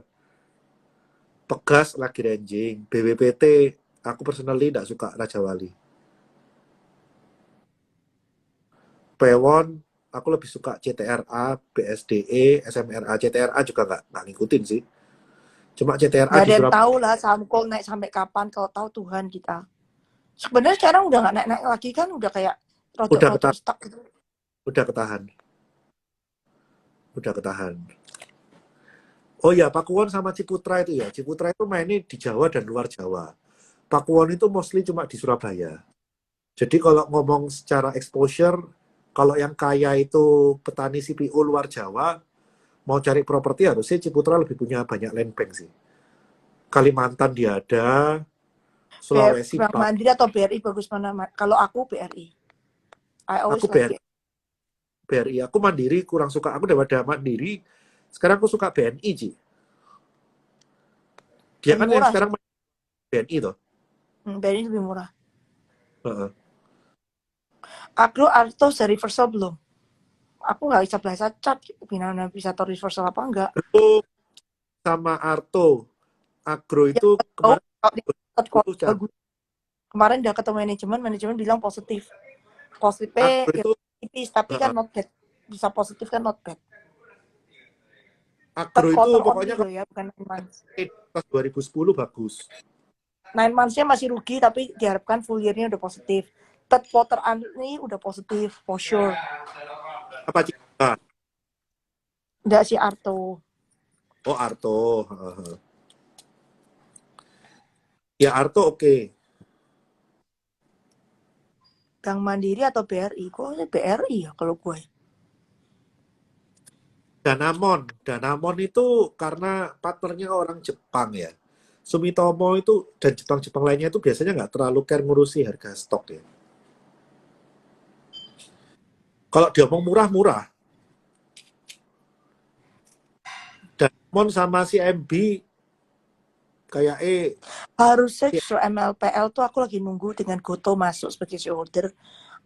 Pegas lagi ranging. BWPT, aku personally nggak suka Raja Wali. Pewon, aku lebih suka CTRA, BSDE, SMRA. CTRA juga nggak ngikutin sih. Cuma CTRA Nggak di ada yang Surabaya. tahu lah Samkol naik sampai kapan, kalau tahu Tuhan kita. Sebenarnya sekarang udah nggak naik-naik lagi kan, udah kayak rotok-rotok stuck gitu. Udah ketahan. Oh ya, Pakuwon sama Ciputra itu ya. Ciputra itu mainnya di Jawa dan luar Jawa. Pakuwon itu mostly cuma di Surabaya. Jadi kalau ngomong secara exposure, kalau yang kaya itu petani CPO luar Jawa, mau cari properti harusnya Ciputra lebih punya banyak land bank sih. Kalimantan dia ada, Sulawesi. Bank Mandiri atau BRI bagus mana? Kalau aku BRI. Aku BRI. Aku Mandiri kurang suka. Aku daripada Mandiri, sekarang aku suka BNI, Ci. Dia kan yang sekarang BNI toh. BNI lebih murah. Heeh. Agro atau dari reversal belum? Aku nggak bisa bahasa cat, gimana bisa tahu reversal apa enggak? Itu sama Arto. Agro Ya, itu tahu kemarin kalau di third quarter 10 Chan. bagus. Kemarin udah ketemu manajemen bilang positif. Positifnya Agro ya itu tipis, tapi kan heeh. not bad. Bisa positif kan not bad. Agro Third itu quarter only pokoknya loh kalau ya, bukan 9 months. pas 2010 bagus. 9 months-nya masih rugi, tapi diharapkan full year-nya udah positif. Third quarter ini udah positif, for sure. Apa Cika? Enggak si Arto. Oh Arto. Heeh. Ya Arto oke. Bank Mandiri atau BRI? Kok BRI ya kalau gue? Danamon itu karena partnernya orang Jepang ya. Sumitomo itu dan Jepang-Jepang lainnya itu biasanya nggak terlalu care ngurusi harga stok ya. Kalau dia mau murah-murah, Danamon sama si MB kayak Harusnya justru MLPL tuh aku lagi nunggu dengan Goto masuk sebagai shareholder.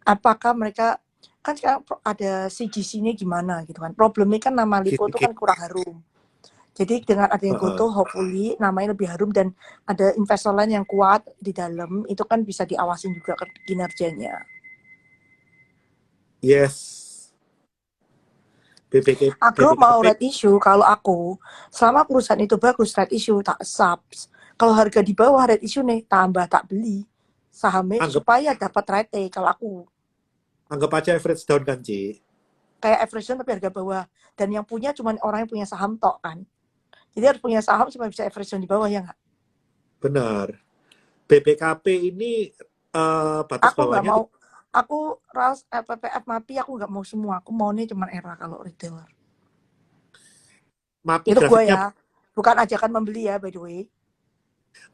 Apakah mereka kan sekarang ada CGC-nya gimana gitu kan? Problemnya kan nama Lipo tuh GCG. kan kurang harum. Jadi dengan adanya Heeh. Goto, hopefully namanya lebih harum dan ada investor lain yang kuat di dalam, itu kan bisa diawasin juga kinerjanya. Yes. Agro mau BBKP red issue, kalau aku, selama perusahaan itu bagus, red issue tak subs. Kalau harga di bawah red issue nih, tambah tak beli sahamnya anggap supaya dapat rate. Kalau aku, anggap aja average down kan, Ci. kayak average tapi harga bawah. Dan yang punya cuma orang yang punya saham tok kan. Jadi harus punya saham supaya bisa average di bawah, ya nggak? Benar. BBKP ini batas Aku nggak bawahnya mau, aku RALS, PPF, MAPI, aku nggak mau semua. Aku maunya cuma era kalau retailer. MAPI Itu gue grafiknya ya, bukan ajakan membeli ya, by the way.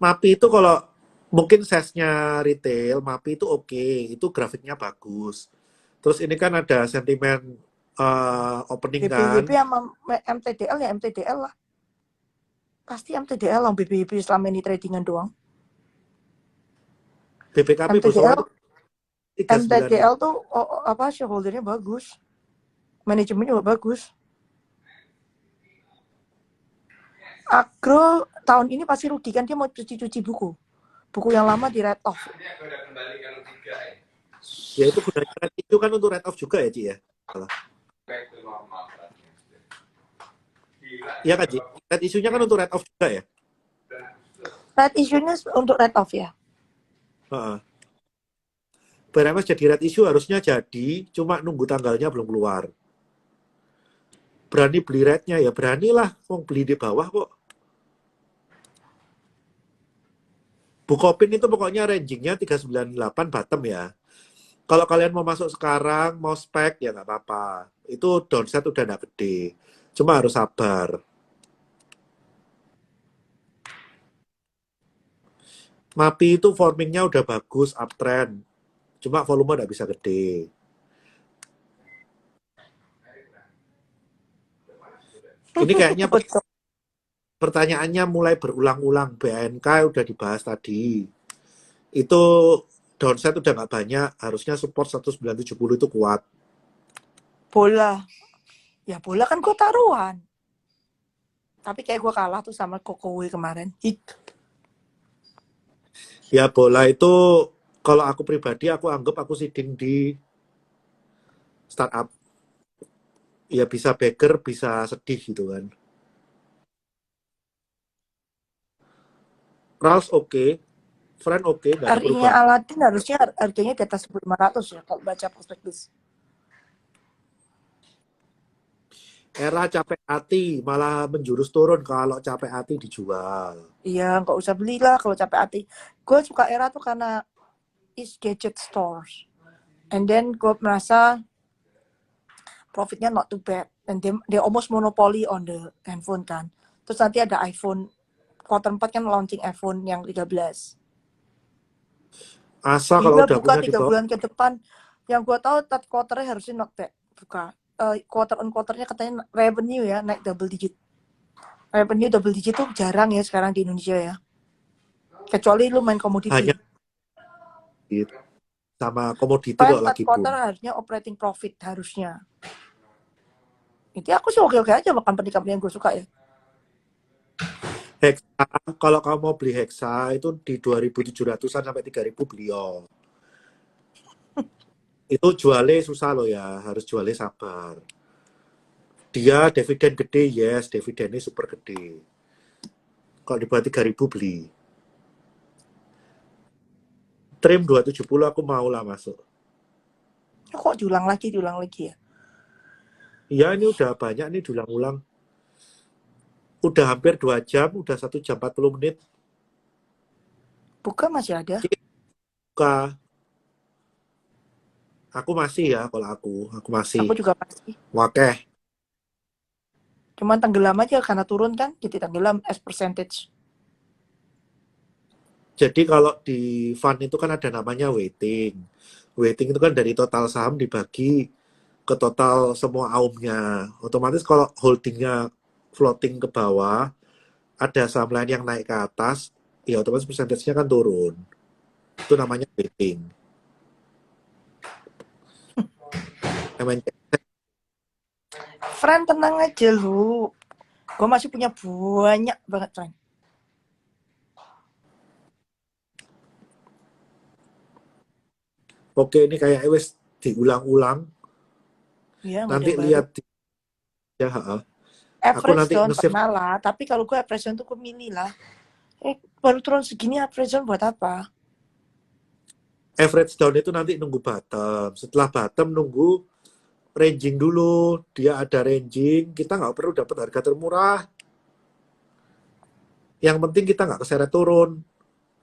MAPI itu kalau mungkin size-nya retail, MAPI itu oke, itu grafiknya bagus. Terus ini kan ada sentimen opening kan, BBYP sama MTDL ya MTDL lah. Pasti MTDL lah, BBYP selama ini tradingan doang. BBKP bosowa MTDL itu 39 MTDL tuh apa, shareholdernya bagus. Manajemennya juga bagus. Agro tahun ini pasti rugi kan, dia mau cuci-cuci buku. Buku yang lama di write off. ya itu gunanya red issue kan untuk write off juga ya, Ci ya. Salah. Iya kan, Ci? Red issue-nya kan untuk write off juga ya. Write issue-nya untuk write off ya. Heeh. BRMS jadi red issue harusnya jadi, cuma nunggu tanggalnya belum keluar. Berani beli rednya ya beranilah, mau beli di bawah kok. Bukopin itu pokoknya rangingnya 398 bottom ya. Kalau kalian mau masuk sekarang, mau spek ya nggak apa-apa. Itu downside udah nggak gede. Cuma harus sabar. MAPI itu formingnya udah bagus, uptrend. Cuma volume nggak bisa gede. Ini kayaknya Betul. pertanyaannya mulai berulang-ulang. BNK udah dibahas tadi. Itu downside udah nggak banyak. Harusnya support 1970 itu kuat. Bola. Ya bola kan gue taruhan. Tapi kayak gue kalah tuh sama Kokowi kemarin. Ya bola itu kalau aku pribadi aku anggap aku seeding di startup. Ya bisa beggar, bisa sedih gitu kan. Rals oke, Friend oke, nggak ada RI-nya perubahan. Aladin harusnya harganya di atas 1.500 ya kalau baca prospektus. Era capek hati malah menjurus turun kalau capek hati dijual. Iya, nggak usah belilah kalau capek hati. Gue suka era tuh karena is gadget stores. And then gue merasa profitnya not too bad. And they almost monopoly on the handphone kan. Terus nanti ada iPhone. Quarter 4 kan launching iPhone yang 13. Asa kalau Gila, udah buka punya di 3 bawah, bulan ke depan. Yang gue tahu third quarter-nya harusnya not bad. Buka. Quarter on quarter-nya katanya revenue ya naik double digit. Revenue double digit tuh jarang ya sekarang di Indonesia ya. Kecuali lu main komoditi. hanya gitu. sama komoditi Fine, kalau third lagi quarter boom. harusnya operating profit harusnya. Itu aku sih oke-oke aja makan company yang gue suka ya. Hexa, kalau kamu mau beli Hexa itu di 2.700-an sampai 3.000 beliau. Itu jualnya susah loh ya, harus jualnya sabar. Dia dividen gede, yes, dividennya super gede. Kalau di bawah 3.000 beli. Trim 270 aku mau lah masuk. Kok diulang lagi ya. Iya, ini udah banyak nih diulang-ulang. Udah hampir 2 jam, udah 1 jam 40 menit. Buka masih ada. Buka. Aku masih ya, kalau aku masih. Aku juga pasti. Wakeh. Cuman tenggelam aja karena turun kan, jadi tenggelam as percentage. Jadi kalau di fund itu kan ada namanya weighting. Weighting itu kan dari total saham dibagi ke total semua aumnya. Otomatis kalau holdingnya floating ke bawah, ada saham lain yang naik ke atas, ya otomatis persentasenya kan turun. Itu namanya weighting. Friend, tenang aja lu. Gue masih punya banyak banget, friend. Oke, ini kayak wes diulang-ulang. Iya, Nanti model baru. lihat ya, aku Average nanti down nge-save pernah lah, tapi kalau gue average down tuh gue milih lah. Baru turun segini average down buat apa? average down itu nanti nunggu bottom. Setelah bottom nunggu ranging dulu. Dia ada ranging, kita nggak perlu dapat harga termurah. Yang penting kita nggak keseret turun.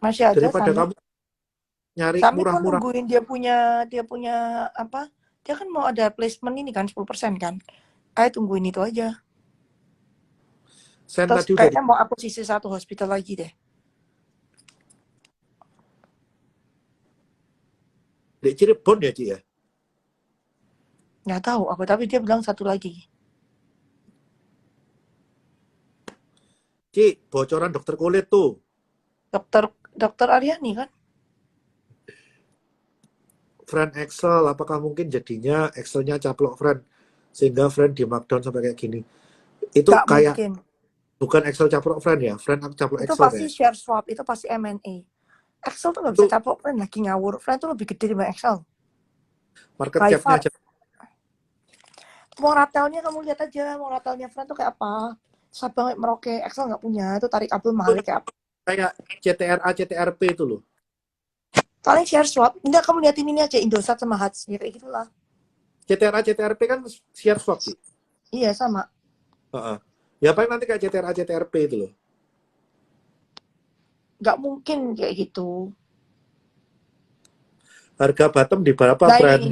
Masih ada Daripada Sami. kamu nyari Sami gue murah-murah. nungguin dia punya apa? Dia kan mau ada placement ini kan 10% kan. Ayo tungguin itu aja. Sen Terus tadi udah kayaknya mau akuisisi satu hospital lagi deh. di Cirebon ya, Ci ya? Nggak tahu aku, tapi dia bilang satu lagi. Ci, bocoran dokter kulit tuh. Dokter Aryani kan? Friend Excel, apakah mungkin jadinya Excelnya caplok friend? Sehingga friend di markdown sampai kayak gini. Itu Nggak kayak, mungkin. bukan Excel caplok friend ya? Friend caplok Itu Excel pasti kayak. share swap, itu pasti M&A. Excel tuh nggak Itu bisa caplok, friend lagi ngawur. Friend tuh lebih gede dibanding Excel. market By cap-nya far. aja. Mau ratelnya kamu lihat aja, mau ratelnya friend tuh kayak apa? Susah banget Merauke, Excel nggak punya. Itu tarik kabel mahal kayak apa? Kayak CTRA, CTRP itu loh. Paling share swap. Enggak, kamu liatin ini aja, Indosat sama Hats. Ya kayak gitulah. CTRA, CTRP kan share swap sih. Iya, sama. Ya paling nanti kayak CTRA, CTRP itu loh. Nggak mungkin kayak gitu. Harga bottom di berapa, Nah, friend?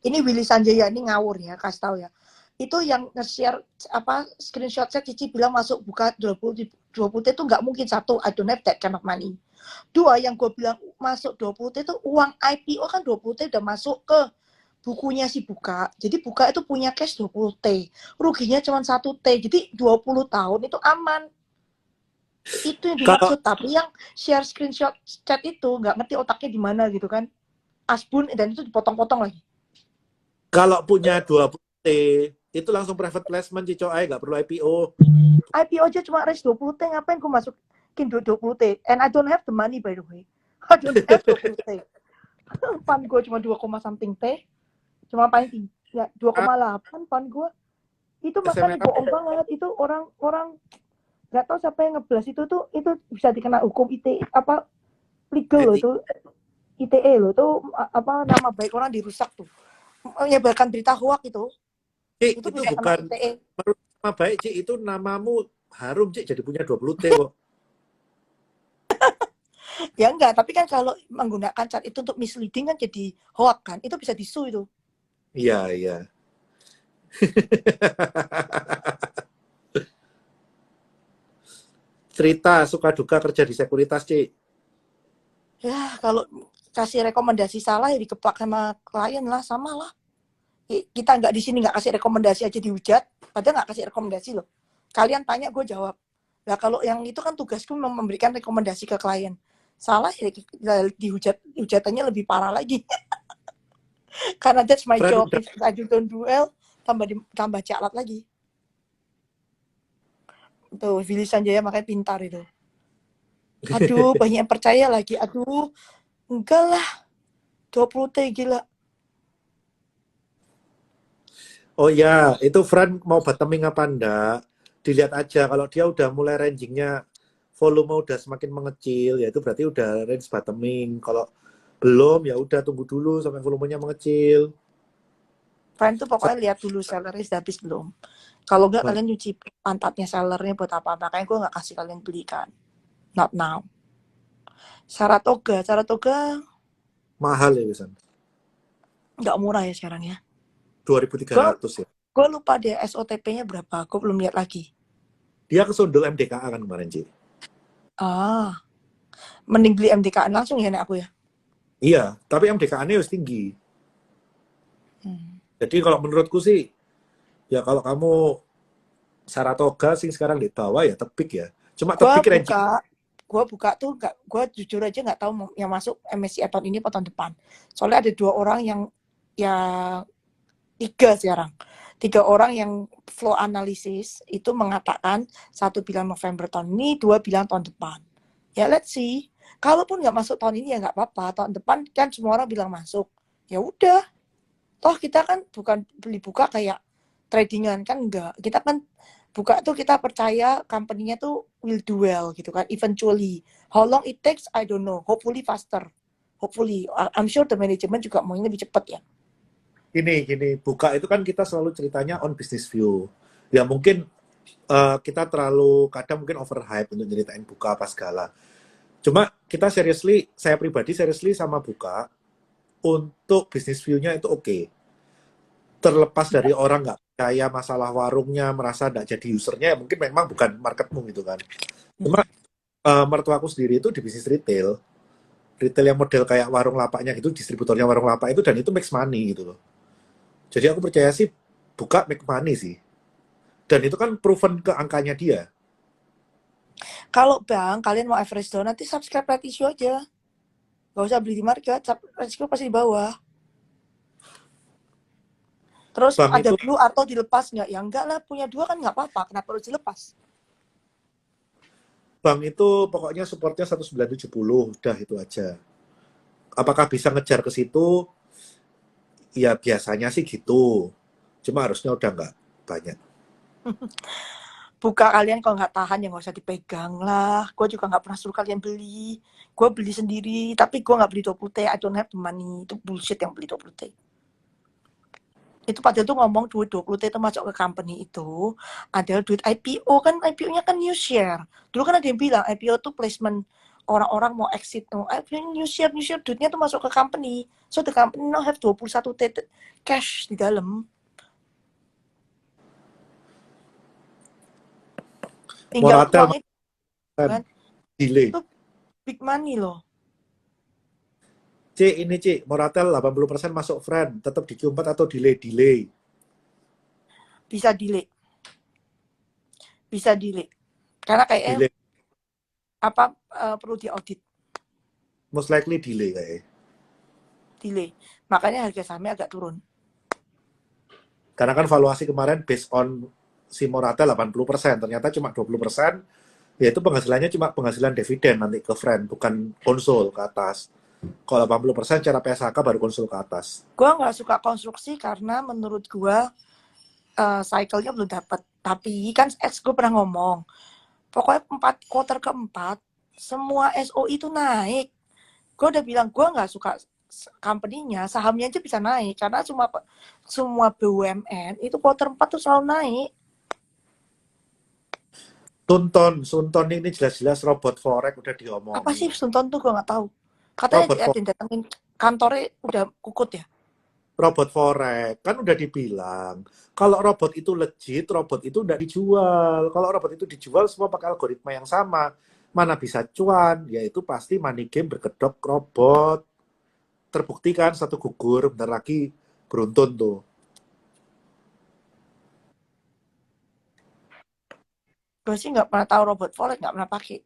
ini Willy Sanjaya ini ngawur ya, kasih tahu ya. Itu yang nge-share apa screenshot saya Cici bilang masuk buka 20 T itu nggak mungkin. Satu, I don't have that kind of money. Dua, yang gue bilang masuk 20 T itu uang IPO kan 20 T udah masuk ke bukunya si Buka. Jadi Buka itu punya cash 20 T. Ruginya cuma 1 T. Jadi 20 tahun itu aman. Itu yang dimaksud. Tapi yang share screenshot chat itu nggak ngerti otaknya di mana gitu kan. Asbun dan itu dipotong-potong lagi. Kalau punya 20 T, itu langsung private placement, Cico, nggak perlu IPO. IPO aja cuma raise 20 T, ngapain gue masukin 20 T? And I don't have the money by the way. I don't have 20 T. Fund gue cuma 2, something T. Cuma paling ya 2,8 fund gue. Itu makanya bohong banget. Itu orang nggak tahu siapa yang ngeblas itu tuh, itu bisa dikena hukum ITE apa legal loh itu. ITE loh tuh apa nama baik orang dirusak tuh. Menyebarkan berita hoax itu. Cik, itu bukan nama baik, Cik. Itu namamu harum, Cik, jadi punya 20 T kok. Ya enggak, tapi kan kalau menggunakan chat itu untuk misleading kan jadi hoax kan. Itu bisa disu itu. Iya, iya. Cerita suka duka kerja di sekuritas, Cik. Ya, kalau kasih rekomendasi salah ya dikeplak sama klien lah, sama lah. Kita nggak di sini nggak kasih rekomendasi aja dihujat, padahal nggak kasih rekomendasi loh. Kalian tanya gue jawab. Nah kalau yang itu kan tugasku memberikan rekomendasi ke klien. Salah ya dihujatannya lebih parah lagi. Karena that's my Fran job. udah. If I don't do well, tambah calat lagi. Tuh, Willy Sanjaya makanya pintar itu. Aduh, banyak yang percaya lagi. Aduh, enggak lah. 20T gila. Oh ya, itu Fran mau bottoming apa enggak? Dilihat aja kalau dia udah mulai rangingnya volume udah semakin mengecil, ya itu berarti udah range bottoming. Kalau belum ya udah tunggu dulu sampai volumenya mengecil. Friend tuh pokoknya lihat dulu sellernya sudah habis belum. Kalau enggak kalian nyuci pantatnya sellernya buat apa? Makanya gue nggak kasih kalian beli kan. Not now. Saratoga Mahal ya Wisan. nggak murah ya sekarang ya. 2.300 ya. Gue lupa deh SOTP-nya berapa. Gue belum lihat lagi. Dia kesundul MDKA kan kemarin, Ci. Mending beli MDKN langsung ya nek aku ya. Iya, tapi MDKA-nya harus tinggi. Jadi kalau menurutku sih, ya kalau kamu Saratoga sih sekarang di bawah ya tepik ya. Cuma tepik range. Gue buka tuh gue jujur aja nggak tahu yang masuk MSCI tahun ini atau tahun depan. Soalnya ada 2 orang yang 3 sekarang. 3 orang yang flow analisis itu mengatakan 1 bilang November tahun ini, 2 bilang tahun depan. Ya let's see. Kalaupun nggak masuk tahun ini ya nggak apa-apa. Tahun depan kan semua orang bilang masuk. Ya udah. Toh kita kan bukan beli buka kayak tradingan kan enggak. Kita kan buka tuh kita percaya company-nya tuh will do well gitu kan. Eventually. How long it takes I don't know. Hopefully faster. Hopefully. I'm sure the management juga maunya lebih cepat ya. Gini, buka itu kan kita selalu ceritanya on business view. Ya mungkin kita terlalu kadang mungkin overhype untuk ceritain buka apa segala. Cuma kita saya pribadi seriously sama buka untuk business view-nya itu oke. Terlepas dari orang nggak percaya masalah warungnya, merasa nggak jadi usernya, ya mungkin memang bukan marketmu gitu kan. Cuma mertuaku sendiri itu di bisnis retail yang model kayak warung lapaknya gitu, distributornya warung lapak itu, dan itu makes money gitu loh. Jadi aku percaya sih buka make money sih. Dan itu kan proven ke angkanya dia. Kalau bang, kalian mau average down, nanti subscribe ratio aja. Gak usah beli di market, ratio pasti di bawah. Terus Bang ada itu, blue atau dilepas nggak? Ya enggak lah, punya 2 kan nggak apa-apa. Kenapa harus dilepas? Bang itu pokoknya supportnya 1970, udah itu aja. Apakah bisa ngejar ke situ? Ya biasanya sih gitu. Cuma harusnya udah nggak banyak. Buka kalian kalau nggak tahan ya nggak usah dipegang lah. Gue juga nggak pernah suruh kalian beli. Gue beli sendiri, tapi gue nggak beli 20T. I don't have the money. Itu bullshit yang beli 20T. Itu padahal tuh ngomong duit 20T itu masuk ke company itu adalah duit IPO kan. IPO-nya kan new share. Dulu kan ada yang bilang IPO tuh placement orang-orang mau exit. New share duitnya tuh masuk ke company. So the company now have 21T cash di dalam. Tinggal Moratel uang itu kan delay. itu big money loh. C, Moratel 80% masuk friend, tetap di Q4 atau delay? Bisa delay. Karena kayaknya Delay. perlu diaudit. Most likely delay kayaknya. Delay. Makanya harga sahamnya agak turun. Karena kan valuasi kemarin based on si Moratel 80%, ternyata cuma 20%, yaitu penghasilannya cuma penghasilan dividen nanti ke friend, bukan konsul ke atas. Kalau 80% cara PSHK baru konsul ke atas. Gue nggak suka konstruksi karena menurut gue cycle-nya belum dapat. Tapi kan gue pernah ngomong, pokoknya quarter keempat semua SOI itu naik. Gue udah bilang gue nggak suka company-nya, sahamnya aja bisa naik karena semua BUMN itu quarter 4 tuh selalu naik. Sunton ini jelas-jelas robot forex udah diomongin. Apa sih Sunton tuh gue nggak tahu. Katanya datengin kantornya udah kukut ya. Robot forex kan udah dibilang kalau robot itu legit, robot itu udah dijual. Kalau robot itu dijual semua pakai algoritma yang sama, mana bisa cuan, yaitu pasti money game berkedok robot. Terbukti kan satu gugur, bentar lagi beruntun tuh. Gue sih nggak pernah tahu robot forex, nggak pernah pakai.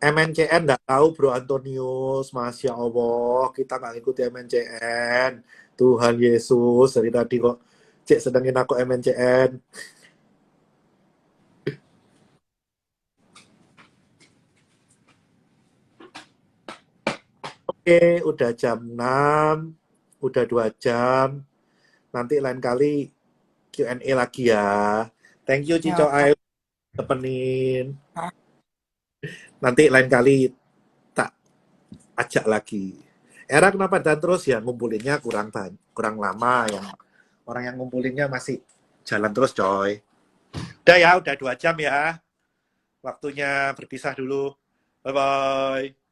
MNCN nggak tahu Bro Antonius, Masya Allah, kita nggak ngikuti MNCN. Tuhan Yesus, dari tadi kok cek sedangin aku MNCN. Oke, udah jam 6, udah 2 jam. Nanti lain kali Q&A lagi ya. Thank you Cico Ya. Ayu, temenin. Nanti lain kali tak ajak lagi. Era kenapa dan terus ya ngumpulinnya kurang lama, yang orang yang ngumpulinnya masih jalan terus coy. Udah ya, udah 2 jam ya. Waktunya berpisah dulu. Bye bye.